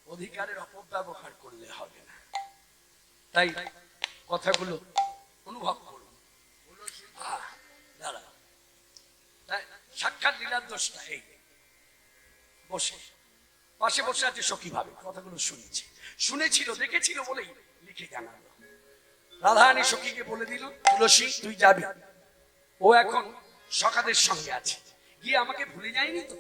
অধিকারের অপব্যবহার করলে হবে না। তাই কথাগুলো অনুভব করুন। দাঁড়া, সাক্ষাৎ লীলার দোষটা এই, বসে পাশে বসে আছে সখী ভাবে কথাগুলো শুনেছিল, দেখেছিল বলেই লিখে জানালো। রাধারানী সখীকে বলে দিল, তুলসী তুই যাবি, ও এখন সখাদের সঙ্গে আছে, গিয়ে আমাকে ভুলে যায়নি তো?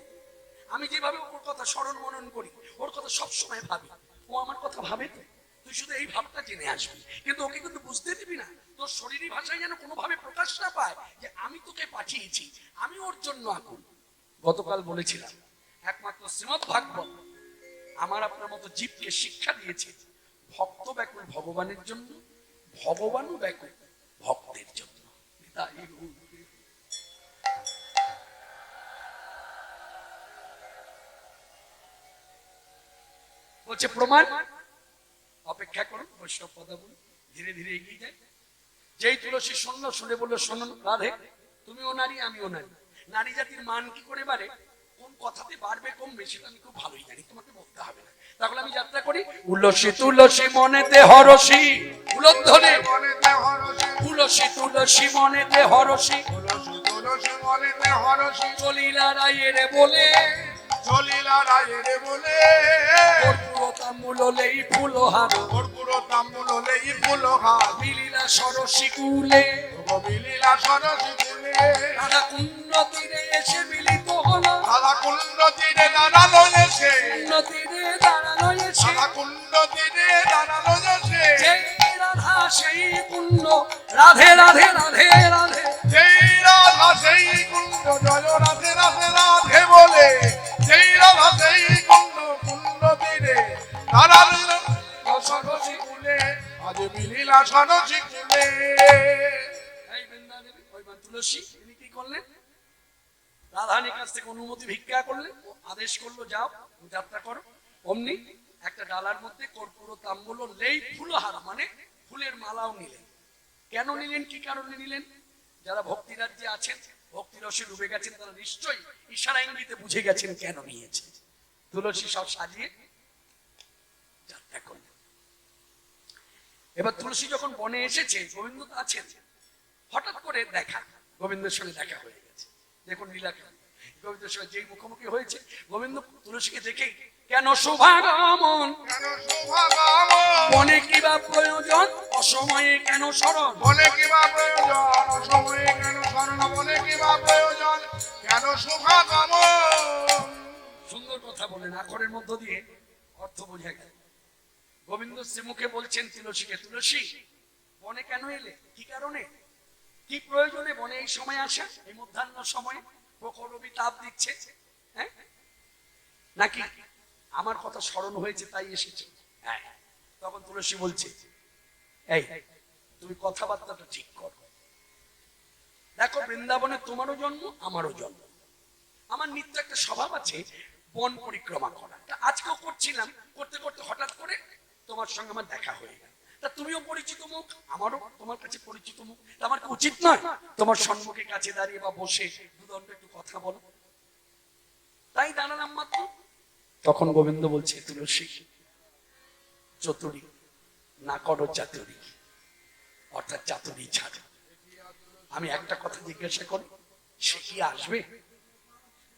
আমি যেভাবে ওর কথা স্মরণ মনন করি, ওর কথা সবসময় ভাবি, ও আমার কথা ভাবে তো? তুই শুধু এই ভাবটা জেনে আসবি, কিন্তু ওকে কিন্তু বুঝতে দিবি না, তোর শরীরী ভাষায় যেন কোনোভাবে প্রকাশ না পায় যে আমি তোকে পাঠিয়েছি, আমি ওর জন্য আকুল। গতকাল বলেছিলাম, একমাত্র শ্রীমদ ভাগবত আমার আপনার মতো জীবকে শিক্ষা দিয়েছে, ভক্ত ব্যাকুল ভগবানের জন্য, ভগবানও ব্যাকুল ভক্তের জন্য। বলছে প্রমাণ, অপেক্ষা করুন, বৈষ্ণব পদাবলী ধীরে ধীরে এগিয়ে যায়। যেই তুলসী শুনে বললো, শোনো রাধে, তুমিও নারী আমিও নারী, নারী জাতির মান কি করে বাড়ে, কোন কথাতে বাড়বে কমবে সেটা আমি খুব ভালোই জানি, তোমাকে বলতে হবে না। তাহলে আমি যাত্রা করি, তুলসী তুলসী মনেতে হরসি, উলধ্বনি তুলসী তুলসী মনেতে হরসি, তুলসী মনেতে হরসি, চলিলা রায়ের বলে, চলিলা রায়ের বলে, কর্পূর তাম্বুল লেই ফুলহার, কর্পূর তাম্বুল লেই ফুলহার, মিলিলা সরসি কুলে, মিলিলা সরসি কুলে, রাধা কুণ্ড তীরে এসে মিলিত হলো, রাধা কুণ্ড তীরে দাঁড়ালো এসে, কুণ্ড তীরে দাঁড়ানো এসে, রাধা কুণ্ড তীরে দাঁড়ালো এসে, সেই রাধা সেই কুণ্ড, রাধে রাধে রাধে রাধে, সেই রাধা সেই কুণ্ড, জয় রাধে রাধে রাধে বলে, সেই রাধা সেই কুণ্ড, কুণ্ড তীরে দাঁড়ালো সরসি কুলে, আজ মিলিলা সরসি কুলে। এই বৃন্দা দেবী, ওই তুলসী তিনি কি করলেন? রাধারানীর কাছ থেকে অনুমতি ভিক্ষা করলেন, ও আদেশ করলো যাও যাত্রা করো। অমনি একটা ডালার মধ্যে কর্পূর তাম্বুল লেই ফুলহার, মানে ফুলের মালাও নিলেন। কেন নিলেন, কি কারণে নিলেন? যারা ভক্তি রাজ্যে আছেন, ভক্তি রসে ডুবে গেছেন, তারা নিশ্চয়ই ইশারা ইঙ্গিতে বুঝে গেছেন কেন নিয়েছে। তুলসী সব সাজিয়ে যাত্রা করলেন। এবার তুলসী যখন বনে এসেছে, গোবিন্দ তো আছেন, হঠাৎ করে দেখা, গোবিন্দের সঙ্গে দেখা হয়ে গেছে। দেখুন লীলা কেমন, গোবিন্দের সঙ্গে যেই মুখোমুখি হয়েছে, গোবিন্দ তুলসীকে দেখেই, কেন শুভাগমন, বনে কিবা প্রয়োজন, অসময়ে কেন স্মরণ, বলে কিবা প্রয়োজন, অসময়ে কেন স্মরণ, বলে কিবা প্রয়োজন, কেন শুভাগমন। সুন্দর কথা বলেন, আখরের মধ্য দিয়ে অর্থ বোঝা গেল। গোবিন্দ শ্রীমুখে বলছেন তুলসীকে, তুলসী বনে কেন এলে, কি কারণে, কি প্রয়োজনে বনে এই সময় আসা, এই মধ্যাহ্ন সময়ে প্রখর রবি তাপ দিচ্ছে, হ্যাঁ নাকি আমার কথা স্মরণ হয়েছে তাই এসেছে? হ্যাঁ। তখন তুলসী বলছে, এই তুমি কথাবার্তাটা ঠিক করো, দেখো বৃন্দাবনে তোমারও জন্ম, আমারও জন্ম। আমার নিত্য একটা স্বভাব আছে বন পরিক্রমা করা। তা আজকেও করছিলাম, করতে করতে হঠাৎ করে তোমার সঙ্গে আমার দেখা হয়ে গেল। তা তুমিও পরিচিত মুখ, আমারও তোমার কাছে পরিচিত মুখ। তা আমার কি উচিত নয় তোমার সম্মুখে কাছে দাঁড়িয়ে বা বসে দুদণ্ড একটু কথা বলো? তাই দাঁড়ালাম মাত্র। তখন গোবিন্দ বলছে, তুলসী চতুরী না করো চাতুরী, অর্থাৎ চাতুরী ছাড়ো। আমি একটা কথা জিজ্ঞাসা করি, সে কি আসবে?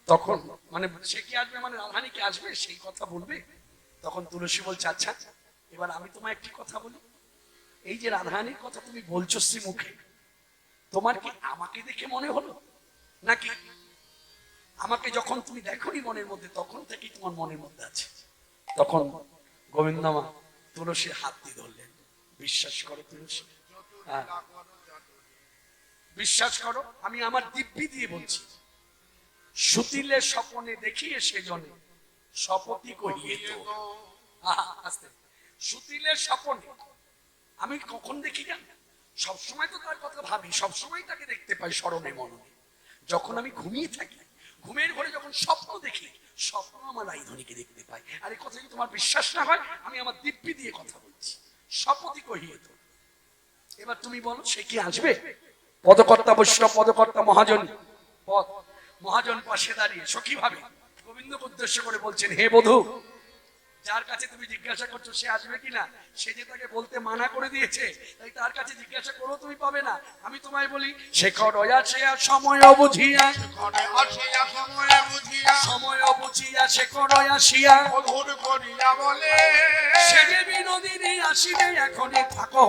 তখন মানে সে কি আসবে মানে রাধারানী কি আসবে সেই কথা বলবে? তখন তুলসী বলছে, আচ্ছা এবার আমি তোমায় একটি কথা বলি। এই যে রাধারানীর কথা তুমি বলছো শ্রীমুখে, তোমার কি আমাকে দেখে মনে হলো, নাকি আমাকে যখন তুমি দেখোনি মনের মধ্যে তখন থেকেই তোমার মনের মধ্যে আছে? তখন গোবিন্দমা তুলসীর হাত দিয়ে ধরলেন। বিশ্বাস করো তুলসী, হ্যাঁ বিশ্বাস করো, আমি আমার দিব্যি দিয়ে বলছি, সুতিলে স্বপনে দেখিয়ে সেজনে শপথি কহিয়ে তো। আস্তে, সুতিলে স্বপনে আমি কখন দেখি জান? সবসময় তো তার কথা ভাবি, সবসময় তাকে দেখতে পাই স্মরণে মননে। যখন আমি ঘুমিয়ে থাকি, ঘুমের ঘরে যখন স্বপ্ন দেখি, স্বপ্ন আমার রাইধনীকে দেখতে পাই। আর এই কথা যদি তোমার বিশ্বাস না হয়, আমি আমার দিব্যি দিয়ে কথা বলছি, শপথি কহিয়ে তো। এবার তুমি বলো, সে কি আসবে? পদকর্তা বৈষ্ণব, পদকর্তা মহাজন, পদ মহাজন পাশে দাঁড়িয়ে সখী ভাবে গোবিন্দকে উদ্দেশ্য করে বলছেন, হে বধূ, যার কাছে তুমি জিজ্ঞাসা করছো সে আসবে কিনা, সে যে তাকে বলতে মানা করে দিয়েছে, তাই তার কাছে জিজ্ঞাসা করো তুমি পাবে না। আমি তোমায় বলি, শেখর আসিয়া সময় বুঝিয়া, সময় বুঝিয়া শেখর আসিয়া মধুর করিয়া বলে, সে যে বিনোদিনী আসিবে এখনই থাকো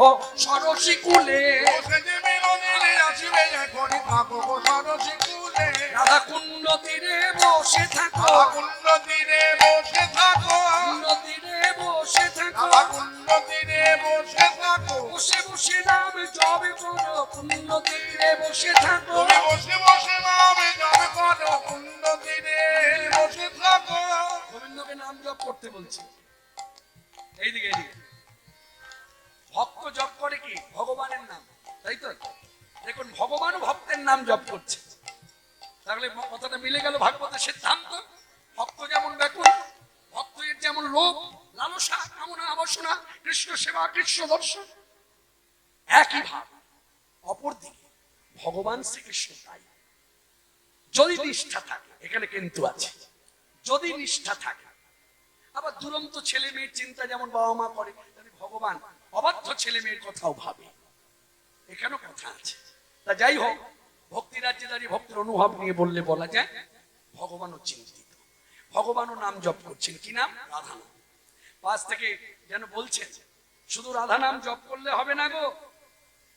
সরসী কুলে। সে যে বিনোদিনী আসিবে এখনই থাকো সরসী কুলে। রাধা কুণ্ড তীরে বসে থাকো, কুণ্ড তীরে বসে থাকো, কুণ্ড তীরে বসে থাকো, কুণ্ড তীরে বসে থাকো। বসে বসে নাম জপ করো, কুণ্ড তীরে বসে থাকো। তুমি বসে বসে নামে জপ করো, কুণ্ড তীরে বসে থাকো। গোবিন্দকে নাম জপ করতে বলছি। এইদিকে এইদিকে ভক্ত জপ করে কি? ভগবানের নাম, তাই তো? দেখুন ভগবানও ভক্তের নাম জপ করছে, তাহলে কথাটা মিলে গেল ভাগবতের সিদ্ধান্ত। ভক্ত যেমন ব্যাকুল, ভক্তের যেমন লোভ, লালসা, কামনা, বাসনা, কৃষ্ণ সেবা, কৃষ্ণ দর্শন, একই ভাব অপরদিকে ভগবান শ্রীকৃষ্ণ তাই। যদি নিষ্ঠা থাকে, এখানে কিন্তু আছে, যদি নিষ্ঠা থাকে। আবার দুরন্ত ছেলে মেয়ের চিন্তা যেমন বাবা মা করে, তেমনি ভগবান অবাধ্য ছেলে মেয়ের কথাও ভাবে, এখানেও কথা আছে। তা যাই হোক, ভক্তি রাজ্যে দাঁড়িয়ে ভক্তের অনুভব নিয়ে বললে বলা যায় ভগবানও চিন্তিত, ভগবানও নাম জপ করছেন। কি নাম? রাধা নাম। পাশ থেকে যেন বলছেন, শুধু রাধা নাম জপ করলে হবে না গো,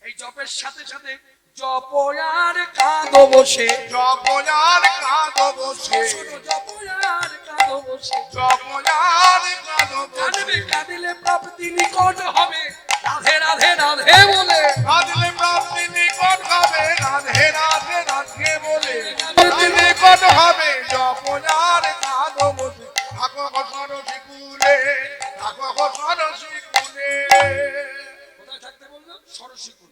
এই জপের সাথে সাথে জপ আর কাঁদো বসে, জপ আর কাঁদো বসে, জপ আর কাঁদো বসে, জপ আর কাঁদো কাঁদবে বসে। কাঁদিলে প্রাপ্তি নিকট হবে, রাধে রাধে রাধে বলে, কাঁদলে প্রাপ্তি নিকট হবে, রাধে রাধে রাধে বলে। প্রাপ্তি নিকট হবে, জপ আর কাঁদো বসে। থাকো সরসী কুলে, থাকো সরসী কুলে। কোথায় থাকতে বললো? সরসীকুল।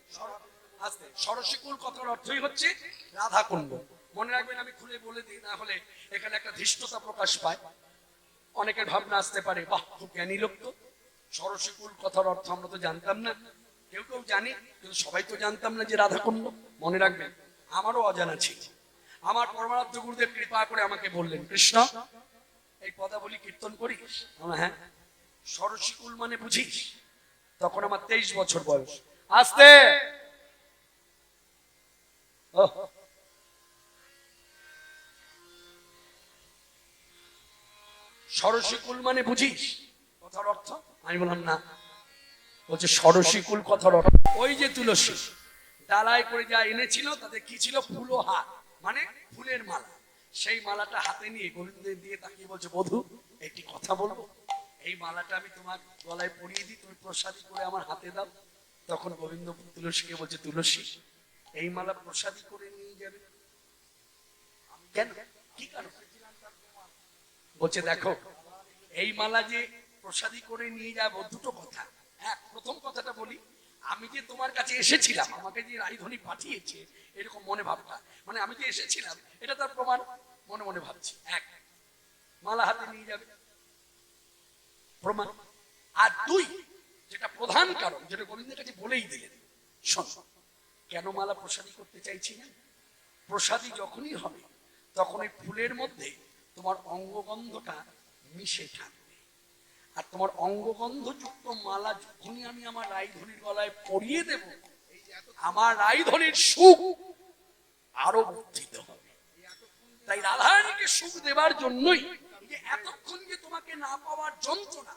আস্তে, সরসীকুল কথার অর্থই হচ্ছে রাধা কুণ্ড। মনে রাখবেন, আমি খুলে বলে দিই, না হলে এখানে একটা ধৃষ্টতা প্রকাশ পায়, অনেকের ভাবনা আসতে পারে, বাহ খুব জ্ঞানী লোক তো, সরসীকুল কথার অর্থ আমরা তো জানতাম না। কেউ কেউ জানি, কিন্তু সবাই তো জানতাম না যে রাধা কুণ্ড। মনে রাখবেন, আমারও অজানা ছিল। আমার পরমারাধ্য গুরুদেব কৃপা করে আমাকে বললেন, কৃষ্ণ এই পদাবলী কীর্তন করিস? হ্যাঁ। সরসীকুল মানে বুঝিস? তখন আমার 23 বছর বয়স। আস্তে, সরসীকুল মানে বুঝিস কথার অর্থ? আমি বললাম না। বলছে সরসীকুল কথার অর্থ ওই যে তুলসী ডালায় করে যা এনেছিল, তাতে কি ছিল? ফুল ও হাত, মানে ফুলের মালা। সেই মালাটা হাতে নিয়ে গোবিন্দ দিয়ে তাকিয়ে বলছে, বধূ একটি কথা বলবো, এই মালাটা আমি তোমার গলায় পরিয়ে দিই, তুমি প্রসাদী করে আমার হাতে দাও। তখন গোবিন্দ তুলসীকে বলছে, তুলসী এই মালা প্রসাদী করে নিয়ে যাবে কেন? কি কারণ? বলছে, দেখো এই মালা যে প্রসাদী করে নিয়ে যাবো, দুটো কথা। এক, প্রথম কথাটা বলি, আমি যে তোমার কাছে এসেছিলাম, আমাকে যে রায়ধনী পাঠিয়েছে, এরকম মনে ভাবটা, মানে আমি যে এসেছিলাম এটা তার প্রমাণ মনে মনে ভাবছি। এক, মালা হাতে নিয়ে যাবে, প্রমাণ। আর দুই, যেটা প্রধান কারণ, যেটা গোবিন্দের কাছে বলেই দিলেন, শোন, কেন মালা প্রসাদী করতে চাইছি না? প্রসাদী যখনই হবে তখন ওই ফুলের মধ্যে তোমার অঙ্গগন্ধটা মিশে থাকবে, আর তোমার অঙ্গগন্ধযুক্ত মালা যখনই আমি আমার রায়ধনীর গলায় পরিয়ে দেব, আমার রায়ধনীর সুখ আরো বর্ধিত হবে। তাই রাধারানীকে সুখ দেবার জন্যই যে এতক্ষণ যে তোমাকে না পাওয়ার যন্ত্রণা,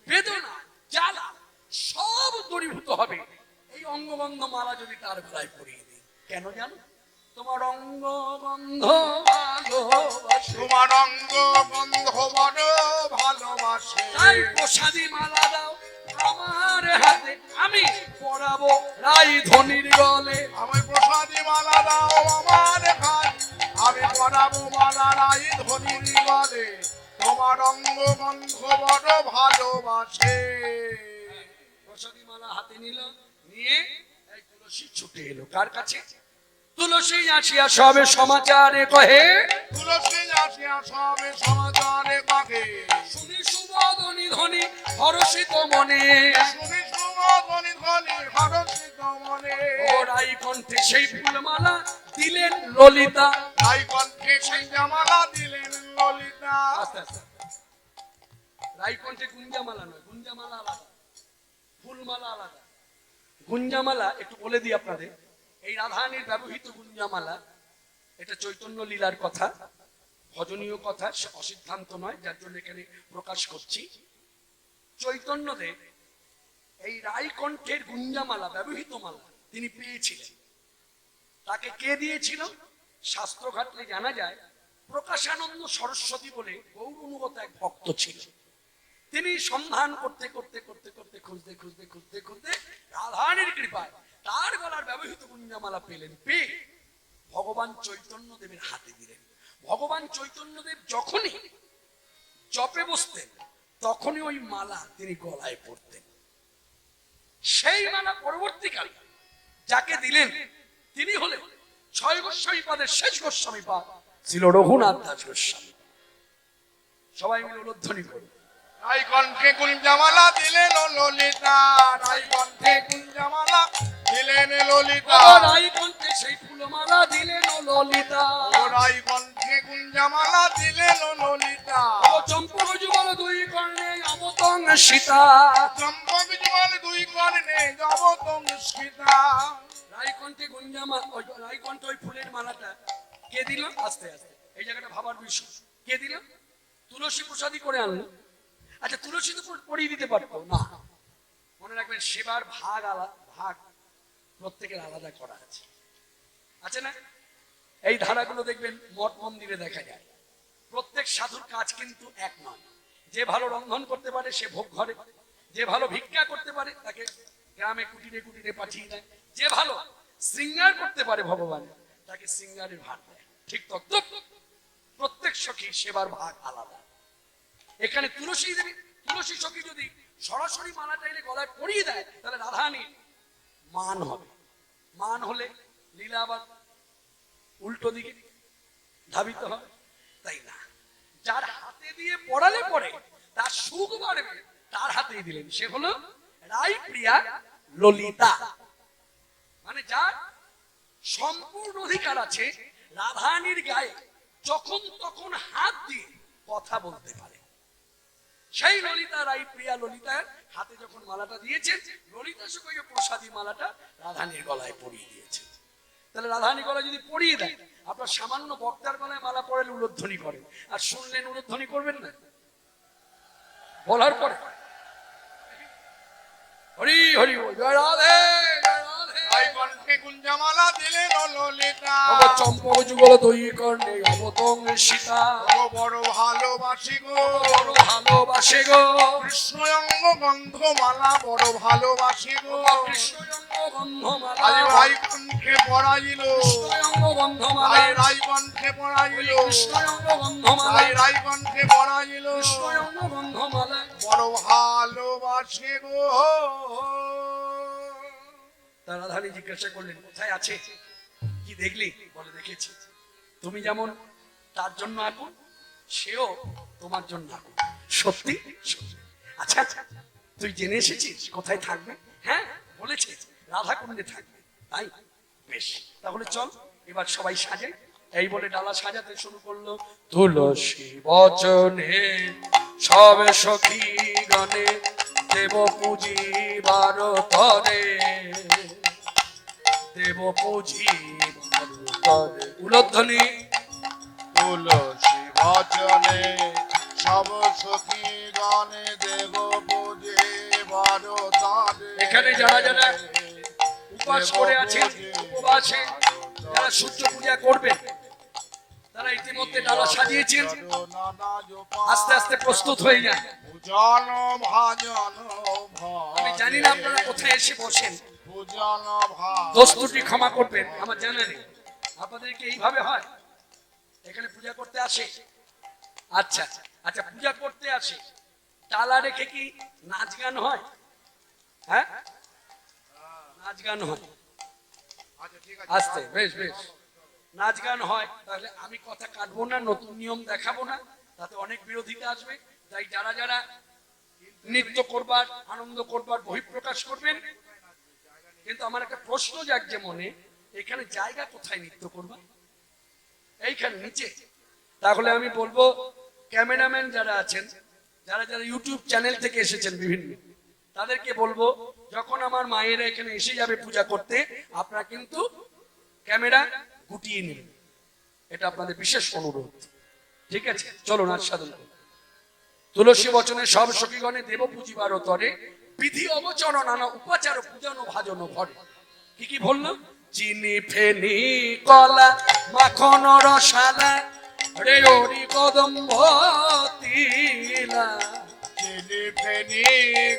বেদনা, জ্বালা সব দূরীভূত হবে এই অঙ্গগন্ধ মালা যদি তার গলায় পরিয়ে দিই। কেন জানো? তোমার অঙ্গগন্ধ ভালোবাসে, তোমার অঙ্গ বন্ধ বড় ভালোবাসে। তাই প্রসাদী মালা দাও আমার হাতে, আমি পরাবো রায়ধনীর গলে। আমি প্রসাদী মালা দাও আমার হাতে, আমি পরাবো মালা রায়ধনীর গলে। তোমার অঙ্গ বন্ধ বড় ভালোবাসে। প্রসাদী মালা হাতে নিল, নিয়ে এই তুলসী ছুটে এলো কার কাছে? তুলসী আসিয়া সবে সমাচারে কহে, তুলসী আসিয়া সবে সমাচারে কাকে। শুনি সুবদনী ধ্বনি হরষিত মনে, শুনি সুমধুনি ধ্বনি হরষিত মনে। ও রাই কণ্ঠে সেই ফুলমালা দিলেন ললিতা। তাই কণ্ঠে কুঞ্জমালা দিলেন ললিতা। আস্তে আস্তে, রাই কণ্ঠে গুঞ্জামালা নয়, গুঞ্জামালা আলাদা, ফুলমালা আলাদা। গুঞ্জামালা একটু বলে দিই আপনাদের, এই রাধারানীর ব্যবহৃত গুঞ্জামালা, এটা চৈতন্য লীলার কথা, ভজনীয় কথা, অসিদ্ধান্ত নয়, যার জন্য এখানে প্রকাশ করছি। চৈতন্যদেব এই রায়কণ্ঠের গুঞ্জামালা, ব্যবহৃত মালা তিনি পেয়েছিলেন। তাকে কে দিয়েছিল? শাস্ত্র ঘাটলে জানা যায় প্রকাশানন্দ সরস্বতী বলে গৌর অনুগত এক ভক্ত ছিল। তিনি সন্ধান করতে করতে করতে করতে খুঁজতে খুঁজতে খুঁজতে খুঁজতে রাধারানীর কৃপায় তার গলার ব্যবহৃত গুঞ্জামালা পেলেন। পেয়ে ভগবান চৈতন্য দেবের হাতে দিলেন। ভগবান চৈতন্যদেব যখনই জপে বসতেন তখনই ওই মালা তিনি গলায় পড়তেন। সেই মালা পরবর্তীকালে যাকে দিলেন তিনি হলেন ছয় গোস্বামী পাদের শেষ গোস্বামী পাদ ছিল রঘুনাথ দাস গোস্বামী। সবাই মিলে উল্লধ্বনি করুন। রাই কণ্ঠে কুঞ্জমালা দিলেন ললিতা। রাই কণ্ঠে কুঞ্জমালা দিলেন ললিতা। রাই কণ্ঠে সেই ফুলমালা দিলেন ললিতা। ও রাই কণ্ঠে কুঞ্জমালা দিলেন ললিতা। ও চম্পক যুগল দুই কর্ণে অবতং সীতা। চম্পক যুগল দুই কর্ণে অবতং সীতা। রাই কণ্ঠে গুঞ্জামা, ওই রাই কণ্ঠে ওই ফুলের মালাটা কে দিল? আস্তে আস্তে এই জায়গাটা ভাবার বিষয়। কে দিল? তুলসী প্রসাদী করে আনলো। আচ্ছা, তুলসী তো পরিয়ে দিতে পারতো না। মনে রাখবেন, সেবার ভাগ আলাদা, ভাগ প্রত্যেকের আলাদা করা আছে, আছে না? এই ধারাগুলো দেখবেন মঠ মন্দিরে দেখা যায়। প্রত্যেক সাধুর কাজ কিন্তু এক নয়। যে ভালো রন্ধন করতে পারে সে ভোগ ঘরে, যে ভালো ভিক্ষা করতে পারে তাকে গ্রামে কুটিরে কুটিরে পাঠিয়ে দেয়, যে ভালো শৃঙ্গার করতে পারে ভগবান তাকে শৃঙ্গারের ভাগ দেয়। ঠিক তদ্রূপ প্রত্যেক সখী সেবার ভাগ আলাদা। এখানে তুলসী দেবী, তুলসী সখী যদি সরাসরি মালাটা এনে গলায় পরিয়ে দেয় তাহলে রাধারানীর মান হবে। মান হলে লীলা আবার উল্টো দিকে ধাবিত হবে, তাই না? যার হাতে দিয়ে পড়ালে পরে তার সুখ বাড়বে, তার হাতেই দিলেন। সে হলো রাই প্রিয়া ললিতা, মানে যার সম্পূর্ণ অধিকার আছে রাধারানীর গায়ে যখন তখন হাত দিয়ে কথা বলতে পারে। সেই ললিতা, রাই প্রিয়া ললিতার হাতে যখন মালাটা দিয়েছেন, ললিতা সুখ প্রসাদী মালাটা রাধারানীর গলায় পরিয়ে দিয়েছে। তাহলে রাধারানী গলায় যদি পরিয়ে দেয়, আপনার সামান্য বক্তার গলায় মালা পড়ালে উলধ্বনি করেন, আর শুনলেন উলধ্বনি করবেন না? বলার পরে হরি হরি জয় রাধে জয় রাধে। রাই কণ্ঠে কুঞ্জমালা দিলেন ললিতা। চম্পক যুগল দুই কর্ণে অবতং সীতা। ও বড় ভালোবাসি গো, বড় ভালোবাসে গো কৃষ্ণ অঙ্গ গন্ধ মালা বড় ভালোবাসি গো। কৃষ্ণ গন্ধ মালা। আজ রাই কণ্ঠে পড়াইল, কৃষ্ণ গন্ধ মালা। আজ রাই কণ্ঠে পড়াইল, কৃষ্ণ গন্ধ মালা। আজ রাই কণ্ঠে পড়াইল। কৃষ্ণ গন্ধ মালা। বড় ভালোবাসি গো। তা রাধারানী জিজ্ঞাসা করলেন কোথায় আছে, কি দেখলি? বলে দেখেছি, তুমি যেমন তার জন্য আকুল, সেও তোমার জন্য আকুল। সত্যি? সত্যি। আচ্ছা আচ্ছা, তুই জেনে এসেছিস কোথায় থাকবে? হ্যাঁ বলেছে রাধা কুণ্ডে থাকবে। তাই বেশ, তাহলে চল এবার সবাই সাজে। এই বলে ডালা সাজাতে শুরু করলো। তুলসী বচনে সবে সখী গণে দেব পুজিবার তরে, দেব পুজিবার তরে। উলধ্বনি তুলসী ভজনে সব সখী গণে দেব পূজে বড় তারে। এখানে যারা যারা উপবাস করে আছেন, উপবাসে যারা সূর্য পূজা করবেন, তারা ইতিমধ্যে ডালা সাজিয়েছেন, আস্তে আস্তে প্রস্তুত হয়ে যান। পূজন ভাজন আমি জানি না আপনারা কোথায় এসে বসেন, পূজন দোষ ত্রুটি ক্ষমা করবেন, আমার জানা নেই। আপনাদেরকে এইভাবে হয় এখানে পূজা করতে আসে? আচ্ছা আচ্ছা, পূজা করতে আসে, ডালা রেখে কি নাচ গান হয়? হ্যাঁ নাচ গান হয়। আচ্ছা ঠিক আছে, আস্তে, বেশ বেশ, নাচ গান হয়। তাহলে আমি কথা কাটবো না, নতুন নিয়ম দেখাবো না, তাতে অনেক বিরোধিতা আসবে। তাই যারা যারা নৃত্য করবার, আনন্দ করবার বহিঃপ্রকাশ করবেন। কিন্তু আমার একটা প্রশ্ন জাগছে মনে, এখানে জায়গা কোথায় নৃত্য করবা? এইখানে নিচে? তাহলে আমি বলবো ক্যামেরাম্যান যারা আছেন, যারা যারা ইউটিউব চ্যানেল থেকে এসেছেন বিভিন্ন, তাদেরকে বলবো যখন আমার মায়েরা এখানে এসে যাবে পূজা করতে, আপনারা কিন্তু ক্যামেরা গুটিয়ে নেবেন, এটা আপনাদের বিশেষ অনুরোধ। ঠিক আছে, চলো নাচ সাধন করো। তুলসী বচনে সব সখীগণে দেব পুজিবার তরে, বিধি অবচর নানা উপাচার পূজন ভাজন ভরে। কি কি বললো? চিনি ফেনি কলা মাখন রসালা রে হরি কদম্ব তিলা। চিনি ফেনি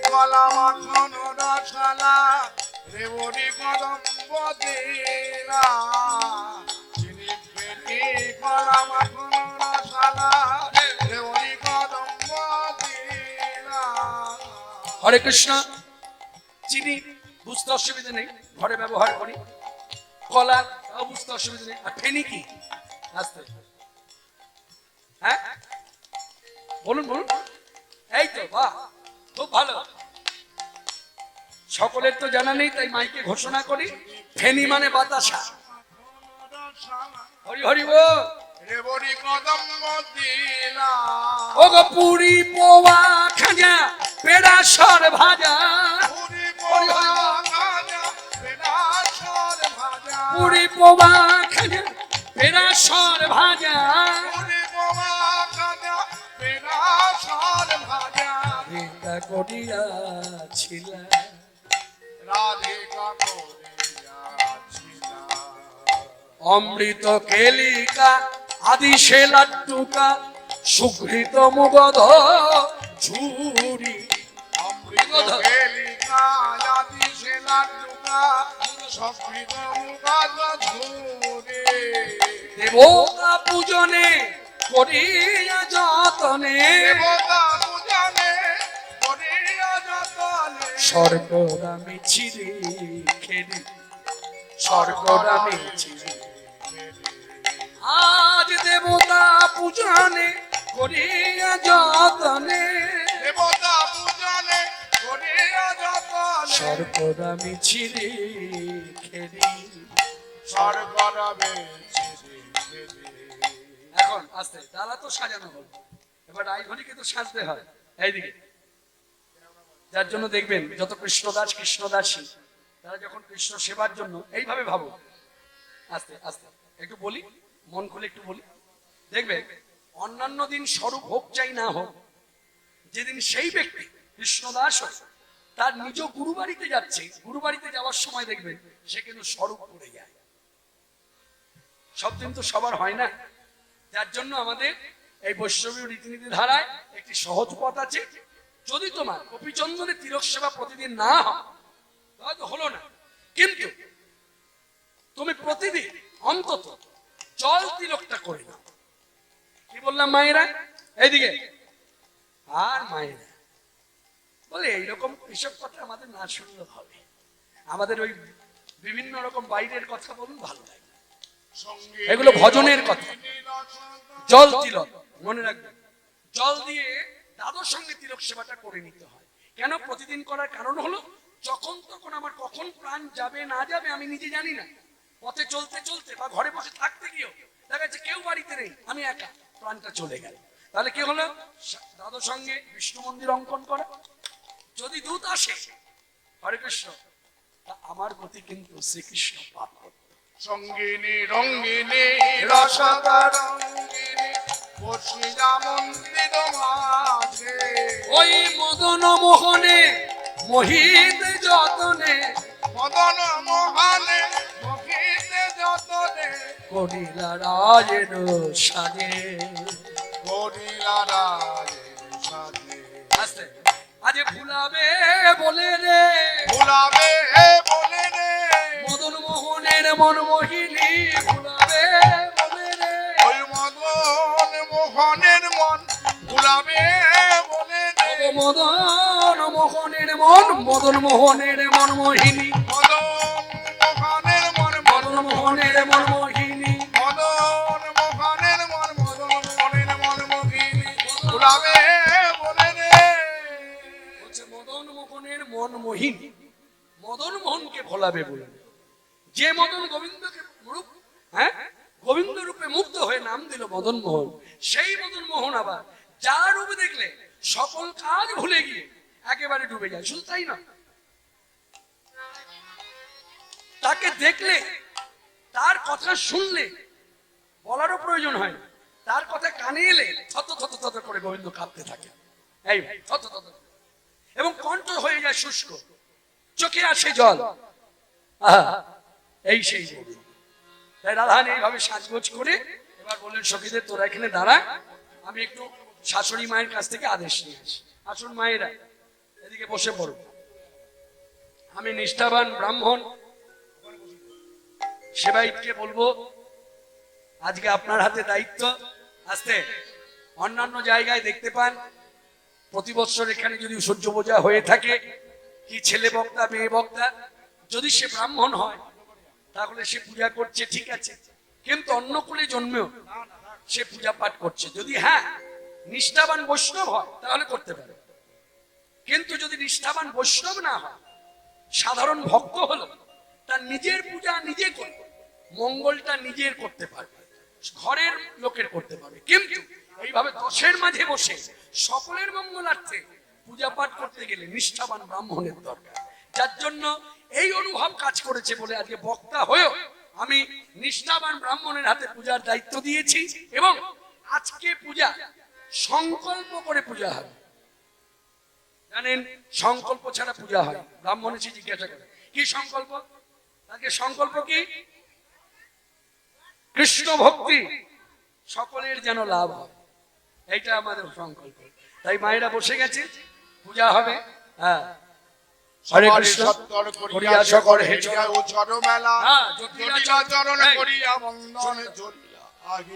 কলা মাখন রসালা রেবরি কদম্ব দিলা। চিনি ফেনি কলা মাখন রসালা রেবরি কদম্ব দিলা। হরে কৃষ্ণ। চিনি বুঝতে অসুবিধা নেই, ঘরে ব্যবহার করি। কলা বুঝতে অসুবিধা নেই। আর ফেনি কি? আস্তে, হ্যাঁ বলুন বলুন। এই তো, বাহ, খুব ভালো। সকলের তো জানা নেই, তাই মাইকে ঘোষণা করি। ফেনি মানে বাতাসা। হরি হরি বল। রেবরি কদম্ব দিলা। ও গো পুরি পোয়া খাজা পেড়া সর ভাজা। পুরি পোয়া খাজা বেনাসর ভাজা। পুরি পোয়া খাজা পেড়া সর ভাজা। পুরি পোয়া খাজা বেনাসর ভাজা। এটা করিয়াছিল রাধিকা করিয়াছিলা। অমৃত কেলিকা আদি সে লাড্ডুকা সুঘৃত মুগধ ঝুরি। অমৃত কেলিকা আদি সে লাড্ডুকা সংস্কৃত মুখাত ঝুরে। দেবতা পূজনে করিয়া যতনে দেবতা পূজনে করিয়া যতনে। স্বর্গরামে ছিড়ে খেলি, স্বর্গরামে ছিড়ে। আজ দেবতা পূজনে করিয়া যতনে দেবতা পূজনে করিয়া যতনে। স্বর্গরামে ছিড়ে খেলি। স্বর্গরামে ছিড়ে খেলি। এখন আস্তে, ডালা তো সাজানো হলো, এবার রাইঘড়িকে তো সাজতে হয়। এইদিকে যার জন্য দেখবেন যত কৃষ্ণদাস কৃষ্ণদাসী, তারা যখন কৃষ্ণ সেবার জন্য এইভাবে ভাবো। আস্তে আস্তে একটু বলি, মন খুলে একটু বলি, দেখবে অন্যান্য দিন স্বরূপ হোক চাই না হোক, যেদিন সেই ব্যক্তি কৃষ্ণদাস হয়, তার নিজ গুরু বাড়িতে যাচ্ছে, গুরু বাড়িতে যাওয়ার সময় দেখবেন সে কিন্তু স্বরূপ পড়ে যায়। সব দিন তো সবার হয় না, যার জন্য আমাদের এই বৈষ্ণবীয় রীতিনীতি ধারায় একটি সহজ পথ আছে। যদি তোমার গোপীচন্দনের তিলক সেবা প্রতিদিন না হয়, হয়তো হলো না, কিন্তু তুমি প্রতিদিন অন্তত জল তিলকটা করে নাও। কি বললাম মায়েরা? এইদিকে। আর মায়েরা বলে এইরকম এসব কথা আমাদের না শুনলে হবে, আমাদের ওই বিভিন্ন রকম বাইরের কথা বলুন, ভালো লাগে। সঙ্গে এগুলো ভজনের কথা। জল তিলক মনে রাখবেন, জল দিয়ে দাদুর সঙ্গে তিলক সেবাটা করে নিতে হয়। কেন প্রতিদিন করার কারণ হলো, যখন তখন আমার কখন প্রাণ যাবে না যাবে আমি নিজে জানি না। পথে চলতে চলতে বা ঘরে বসে থাকতে গিয়েও দেখা যাচ্ছে কেউ বাড়িতে নেই, আমি একা, প্রাণটা চলে গেল। তাহলে কি হলো, দাদুর সঙ্গে বিষ্ণু মন্দির অঙ্কন করা। যদি দূত আসে হরে কৃষ্ণ, তা আমার গতি কিন্তু শ্রীকৃষ্ণ পাপ করত। সঙ্গিনী রঙ্গিনী রসদা রঙ্গিনী বসিয়া মন্দির মাঝে ওই মদন মোহনে মোহিত যতনে মদন মোহনে মহিতে যতনে করিলা রাজের সাজে। করিলা রাজের সাজে। আস্তে আজ ভুলাবে বলে রে, ভুলাবে বলে রে মদন মোহনের মন মোহিনী ভুলাবে বলে রে। ওই মদন মোহনের মন ভুলাবে বলে রে ও মদন মোহনের মন, মদন মোহনের মন মোহিনী, মদন মোহনের মন মদন মোহনের মন মোহিনী মদন মোহনের মন মদন মোহনের মন মোহিনী ভুলাবে বলে রে হচ্ছে মদন মোহনের মন মোহিনী, মদন মোহনকে ভোলাবে বলে। যে মদন গোবিন্দকে রূপ, হ্যাঁ, গোবিন্দ রূপে মুগ্ধ হয়ে নাম দিল মদন মোহন, সেই মদন মোহন আবার যার রূপে দেখলে সকল কাজ ভুলে গিয়ে একেবারে ডুবে যায়। শুধু তাই না, তাকে দেখলে, তার কথা শুনলে বলারও প্রয়োজন হয় না, তার কথা কানে এলে থত থত থত করে গোবিন্দ কাঁপতে থাকে, এই থত থত, এবং কণ্ঠ হয়ে যায় শুষ্ক, চোখে আসে জল। আহা, এই সেই গোবিন্দ। তাই রাধান এইভাবে সাজগোজ করে এবার বললেন সখীদের, তোরা এখানে দাঁড়া, আমি একটু শাশুড়ি মায়ের কাছ থেকে আদেশ নিয়ে আসি। আসুন মায়েরা, এদিকে বসে পড়ো। আমি নিষ্ঠাবান ব্রাহ্মণ সেবাইতকে বলবো, আজকে আপনার হাতে দায়িত্ব। আস্তে, অন্যান্য জায়গায় দেখতে পান প্রতি বছর এখানে যদি সূর্য পূজা হয়ে থাকে, কি ছেলে বক্তা মেয়ে বক্তা, যদি সে ব্রাহ্মণ হয় তাহলে সে পূজা করছে, ঠিক আছে, কিন্তু অন্য কুলে জন্মেও সে পূজা পাঠ করছে। যদি হ্যাঁ নিষ্ঠাবান বৈষ্ণব হয় তাহলে করতে পারে, কিন্তু যদি নিষ্ঠাবান বৈষ্ণব না হয়, সাধারণ ভক্ত হলো, তার নিজের পূজা নিজে করবে, মঙ্গলটা নিজের করতে পারবে, ঘরের লোকের করতে পারবে, কিন্তু এইভাবে দশের মাঝে বসে সকলের মঙ্গলার্থে পূজা পাঠ করতে গেলে নিষ্ঠাবান ব্রাহ্মণের দরকার। যার জন্য এই অনুভব কাজ করেছে বলে আজকে বক্তা হয়েও আমি নিষ্ঠাবান ব্রাহ্মণের হাতে পূজার দায়িত্ব দিয়েছি। এবং আজকে পূজা সংকল্প করে পূজা হবে, জানেন সংকল্প ছাড়া পূজা হয়। ব্রাহ্মণ এসে জিজ্ঞাসা করে কি সংকল্প, তাকে সংকল্প কি, কৃষ্ণ ভক্তি, সকলের যেন লাভ হয়, এইটা আমাদের সংকল্প। তাই মায়েরা বসে গেছে, পূজা হবে। হ্যাঁ, হরে কৃষ্ণ করিয়া সকল হেচরা ও চরমেলা হ্যাঁ, জটিলা চরণ করিয়া বন্দন চলিয়া